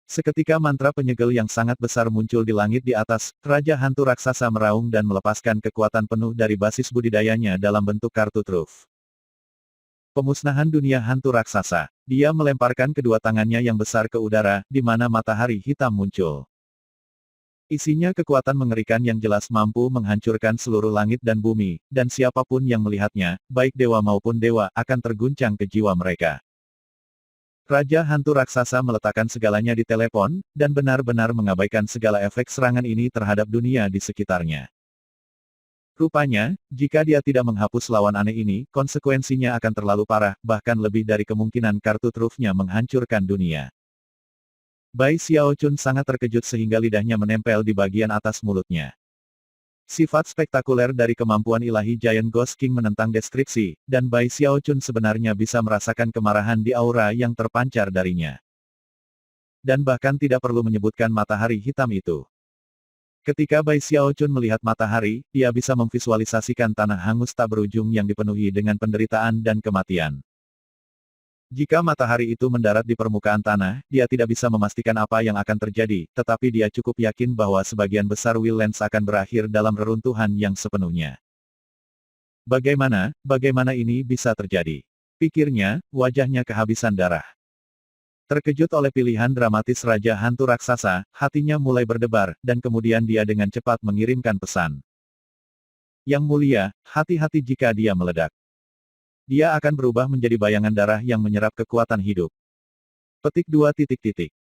Seketika mantra penyegel yang sangat besar muncul di langit di atas, Raja Hantu Raksasa meraung dan melepaskan kekuatan penuh dari basis budidayanya dalam bentuk kartu truf. Pemusnahan dunia hantu raksasa. Dia melemparkan kedua tangannya yang besar ke udara, di mana matahari hitam muncul. Isinya kekuatan mengerikan yang jelas mampu menghancurkan seluruh langit dan bumi, dan siapapun yang melihatnya, baik dewa maupun dewa, akan terguncang ke jiwa mereka. Raja Hantu Raksasa meletakkan segalanya di telepon, dan benar-benar mengabaikan segala efek serangan ini terhadap dunia di sekitarnya. Rupanya, jika dia tidak menghapus lawan aneh ini, konsekuensinya akan terlalu parah, bahkan lebih dari kemungkinan kartu trufnya menghancurkan dunia. Bai Xiaochun sangat terkejut sehingga lidahnya menempel di bagian atas mulutnya. Sifat spektakuler dari kemampuan ilahi Giant Ghost King menentang deskripsi, dan Bai Xiaochun sebenarnya bisa merasakan kemarahan di aura yang terpancar darinya. Dan bahkan tidak perlu menyebutkan matahari hitam itu. Ketika Bai Xiaochun melihat matahari, dia bisa memvisualisasikan tanah hangus tak berujung yang dipenuhi dengan penderitaan dan kematian. Jika matahari itu mendarat di permukaan tanah, dia tidak bisa memastikan apa yang akan terjadi, tetapi dia cukup yakin bahwa sebagian besar Will-Lance akan berakhir dalam reruntuhan yang sepenuhnya. Bagaimana ini bisa terjadi? Pikirnya, wajahnya kehabisan darah. Terkejut oleh pilihan dramatis Raja Hantu Raksasa, hatinya mulai berdebar, dan kemudian dia dengan cepat mengirimkan pesan. Yang mulia, hati-hati jika dia meledak. Dia akan berubah menjadi bayangan darah yang menyerap kekuatan hidup. Petik 2.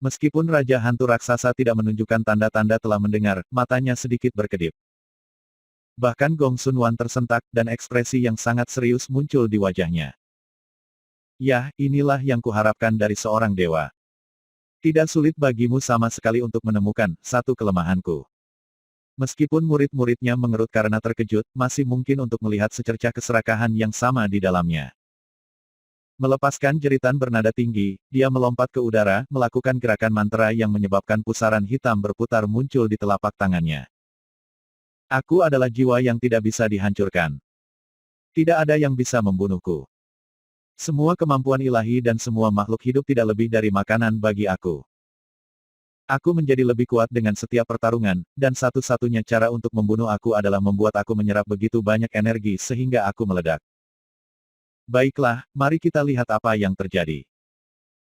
Meskipun Raja Hantu Raksasa tidak menunjukkan tanda-tanda telah mendengar, matanya sedikit berkedip. Bahkan Gong Sun Wan tersentak, dan ekspresi yang sangat serius muncul di wajahnya. Yah, inilah yang kuharapkan dari seorang dewa. Tidak sulit bagimu sama sekali untuk menemukan satu kelemahanku. Meskipun murid-muridnya mengerut karena terkejut, masih mungkin untuk melihat secercah keserakahan yang sama di dalamnya. Melepaskan jeritan bernada tinggi, dia melompat ke udara, melakukan gerakan mantra yang menyebabkan pusaran hitam berputar muncul di telapak tangannya. Aku adalah jiwa yang tidak bisa dihancurkan. Tidak ada yang bisa membunuhku. Semua kemampuan ilahi dan semua makhluk hidup tidak lebih dari makanan bagi aku. Aku menjadi lebih kuat dengan setiap pertarungan, dan satu-satunya cara untuk membunuh aku adalah membuat aku menyerap begitu banyak energi sehingga aku meledak. Baiklah, mari kita lihat apa yang terjadi.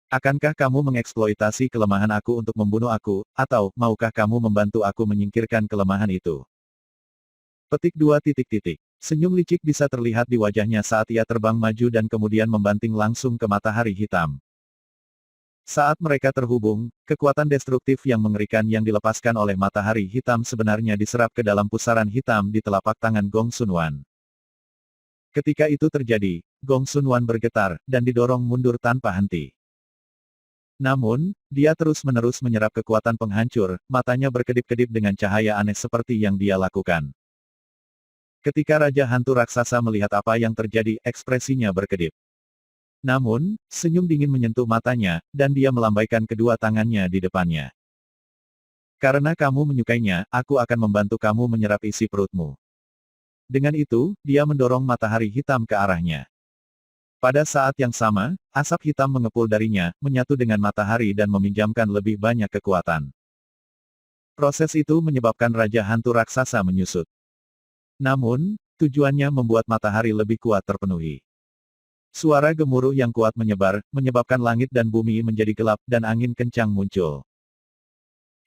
Akankah kamu mengeksploitasi kelemahan aku untuk membunuh aku, atau maukah kamu membantu aku menyingkirkan kelemahan itu? Petik 2. Senyum licik bisa terlihat di wajahnya saat ia terbang maju dan kemudian membanting langsung ke matahari hitam. Saat mereka terhubung, kekuatan destruktif yang mengerikan yang dilepaskan oleh matahari hitam sebenarnya diserap ke dalam pusaran hitam di telapak tangan Gong Sun Wan. Ketika itu terjadi, Gong Sun Wan bergetar, dan didorong mundur tanpa henti. Namun, dia terus-menerus menyerap kekuatan penghancur, matanya berkedip-kedip dengan cahaya aneh seperti yang dia lakukan. Ketika Raja Hantu Raksasa melihat apa yang terjadi, ekspresinya berkedip. Namun, senyum dingin menyentuh matanya, dan dia melambaikan kedua tangannya di depannya. Karena kamu menyukainya, aku akan membantu kamu menyerap isi perutmu. Dengan itu, dia mendorong matahari hitam ke arahnya. Pada saat yang sama, asap hitam mengepul darinya, menyatu dengan matahari dan meminjamkan lebih banyak kekuatan. Proses itu menyebabkan Raja Hantu Raksasa menyusut. Namun, tujuannya membuat matahari lebih kuat terpenuhi. Suara gemuruh yang kuat menyebar, menyebabkan langit dan bumi menjadi gelap, dan angin kencang muncul.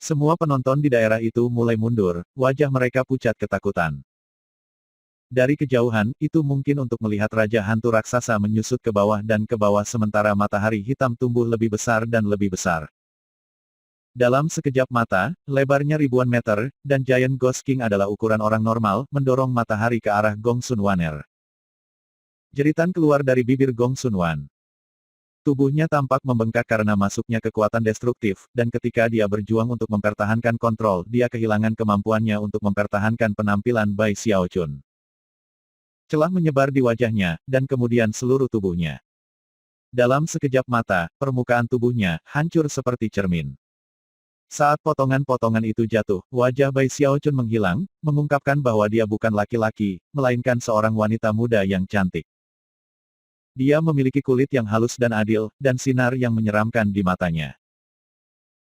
Semua penonton di daerah itu mulai mundur, wajah mereka pucat ketakutan. Dari kejauhan, itu mungkin untuk melihat Raja Hantu Raksasa menyusut ke bawah dan ke bawah sementara matahari hitam tumbuh lebih besar dan lebih besar. Dalam sekejap mata, lebarnya ribuan meter, dan Giant Ghost King adalah ukuran orang normal, mendorong matahari ke arah Gong Sun Waner. Jeritan keluar dari bibir Gong Sun Wan. Tubuhnya tampak membengkak karena masuknya kekuatan destruktif, dan ketika dia berjuang untuk mempertahankan kontrol, dia kehilangan kemampuannya untuk mempertahankan penampilan Bai Xiaochun. Celah menyebar di wajahnya, dan kemudian seluruh tubuhnya. Dalam sekejap mata, permukaan tubuhnya hancur seperti cermin. Saat potongan-potongan itu jatuh, wajah Bai Xiaochun menghilang, mengungkapkan bahwa dia bukan laki-laki, melainkan seorang wanita muda yang cantik. Dia memiliki kulit yang halus dan adil, dan sinar yang menyeramkan di matanya.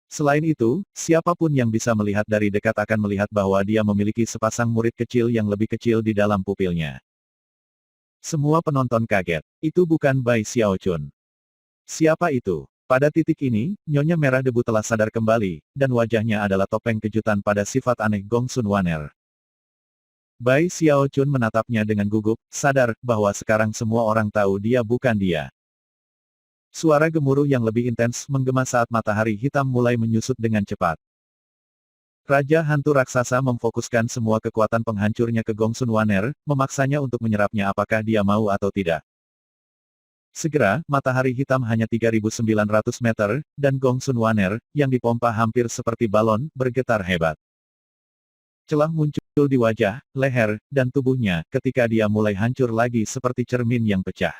Selain itu, siapapun yang bisa melihat dari dekat akan melihat bahwa dia memiliki sepasang murid kecil yang lebih kecil di dalam pupilnya. Semua penonton kaget. Itu bukan Bai Xiaochun. Siapa itu? Pada titik ini, Nyonya Merah Debu telah sadar kembali, dan wajahnya adalah topeng kejutan pada sifat aneh Gong Sun Waner. Bai Xiaochun menatapnya dengan gugup, sadar bahwa sekarang semua orang tahu dia bukan dia. Suara gemuruh yang lebih intens menggema saat matahari hitam mulai menyusut dengan cepat. Raja Hantu Raksasa memfokuskan semua kekuatan penghancurnya ke Gong Sun Waner, memaksanya untuk menyerapnya apakah dia mau atau tidak. Segera, matahari hitam hanya 3.900 meter, dan Gong Sun Waner, yang dipompa hampir seperti balon, bergetar hebat. Celah muncul di wajah, leher, dan tubuhnya ketika dia mulai hancur lagi seperti cermin yang pecah.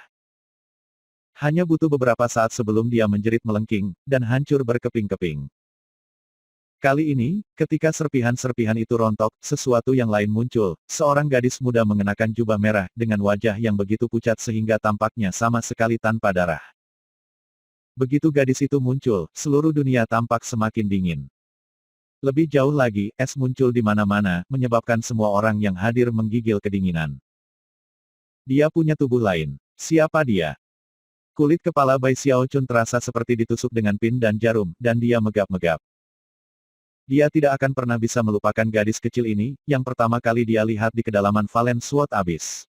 Hanya butuh beberapa saat sebelum dia menjerit melengking, dan hancur berkeping-keping. Kali ini, ketika serpihan-serpihan itu rontok, sesuatu yang lain muncul, seorang gadis muda mengenakan jubah merah, dengan wajah yang begitu pucat sehingga tampaknya sama sekali tanpa darah. Begitu gadis itu muncul, seluruh dunia tampak semakin dingin. Lebih jauh lagi, es muncul di mana-mana, menyebabkan semua orang yang hadir menggigil kedinginan. Dia punya tubuh lain. Siapa dia? Kulit kepala Bai Xiaochun terasa seperti ditusuk dengan pin dan jarum, dan dia megap-megap. Dia tidak akan pernah bisa melupakan gadis kecil ini, yang pertama kali dia lihat di kedalaman Valen Sword Abyss.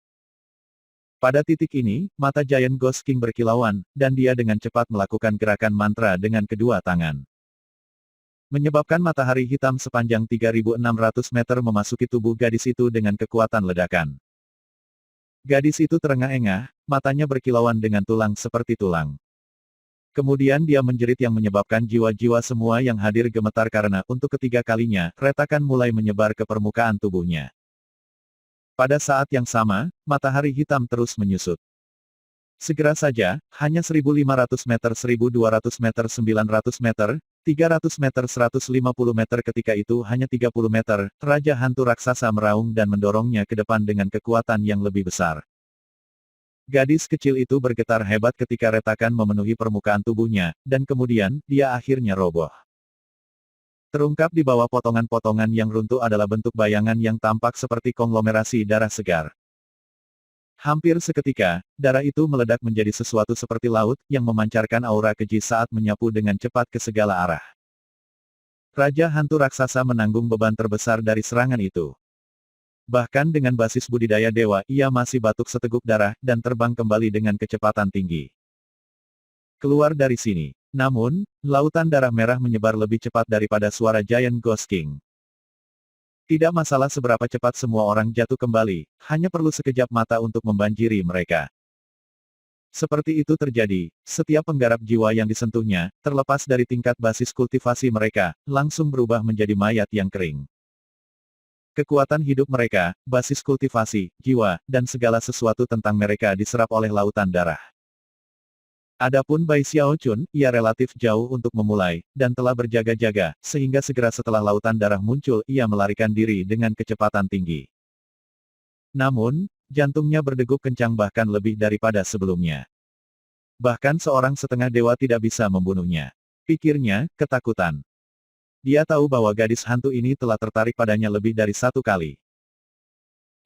Pada titik ini, mata Giant Ghost King berkilauan, dan dia dengan cepat melakukan gerakan mantra dengan kedua tangan. Menyebabkan matahari hitam sepanjang 3.600 meter memasuki tubuh gadis itu dengan kekuatan ledakan. Gadis itu terengah-engah, matanya berkilauan dengan tulang seperti tulang. Kemudian dia menjerit yang menyebabkan jiwa-jiwa semua yang hadir gemetar karena, untuk ketiga kalinya, retakan mulai menyebar ke permukaan tubuhnya. Pada saat yang sama, matahari hitam terus menyusut. Segera saja, hanya 1.500 meter, 1.200 meter, 900 meter, 300 meter, 150 meter ketika itu hanya 30 meter, Raja Hantu Raksasa meraung dan mendorongnya ke depan dengan kekuatan yang lebih besar. Gadis kecil itu bergetar hebat ketika retakan memenuhi permukaan tubuhnya, dan kemudian, dia akhirnya roboh. Terungkap di bawah potongan-potongan yang runtuh adalah bentuk bayangan yang tampak seperti konglomerasi darah segar. Hampir seketika, darah itu meledak menjadi sesuatu seperti laut, yang memancarkan aura keji saat menyapu dengan cepat ke segala arah. Raja Hantu Raksasa menanggung beban terbesar dari serangan itu. Bahkan dengan basis budidaya dewa, ia masih batuk seteguk darah, dan terbang kembali dengan kecepatan tinggi. Keluar dari sini. Namun, lautan darah merah menyebar lebih cepat daripada suara Giant Ghost King. Tidak masalah seberapa cepat semua orang jatuh kembali, hanya perlu sekejap mata untuk membanjiri mereka. Seperti itu terjadi, setiap penggarap jiwa yang disentuhnya, terlepas dari tingkat basis kultivasi mereka, langsung berubah menjadi mayat yang kering. Kekuatan hidup mereka, basis kultivasi, jiwa, dan segala sesuatu tentang mereka diserap oleh lautan darah. Adapun Bai Xiaochun, ia relatif jauh untuk memulai, dan telah berjaga-jaga, sehingga segera setelah lautan darah muncul, ia melarikan diri dengan kecepatan tinggi. Namun, jantungnya berdegup kencang bahkan lebih daripada sebelumnya. Bahkan seorang setengah dewa tidak bisa membunuhnya. Pikirnya, ketakutan. Dia tahu bahwa gadis hantu ini telah tertarik padanya lebih dari satu kali.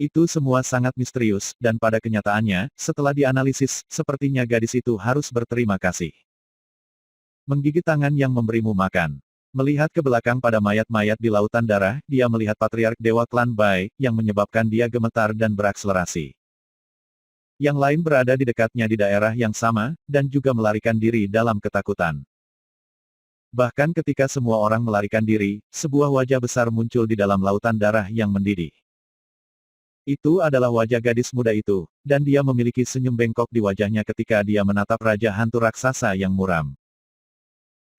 Itu semua sangat misterius, dan pada kenyataannya, setelah dianalisis, sepertinya gadis itu harus berterima kasih. Menggigit tangan yang memberimu makan. Melihat ke belakang pada mayat-mayat di lautan darah, dia melihat patriark Dewa Klan Bai, yang menyebabkan dia gemetar dan berakselerasi. Yang lain berada di dekatnya di daerah yang sama, dan juga melarikan diri dalam ketakutan. Bahkan ketika semua orang melarikan diri, sebuah wajah besar muncul di dalam lautan darah yang mendidih. Itu adalah wajah gadis muda itu, dan dia memiliki senyum bengkok di wajahnya ketika dia menatap Raja Hantu Raksasa yang muram.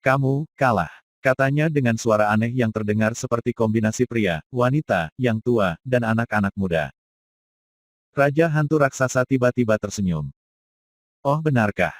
"Kamu, kalah," katanya dengan suara aneh yang terdengar seperti kombinasi pria, wanita, yang tua, dan anak-anak muda. Raja Hantu Raksasa tiba-tiba tersenyum. "Oh benarkah?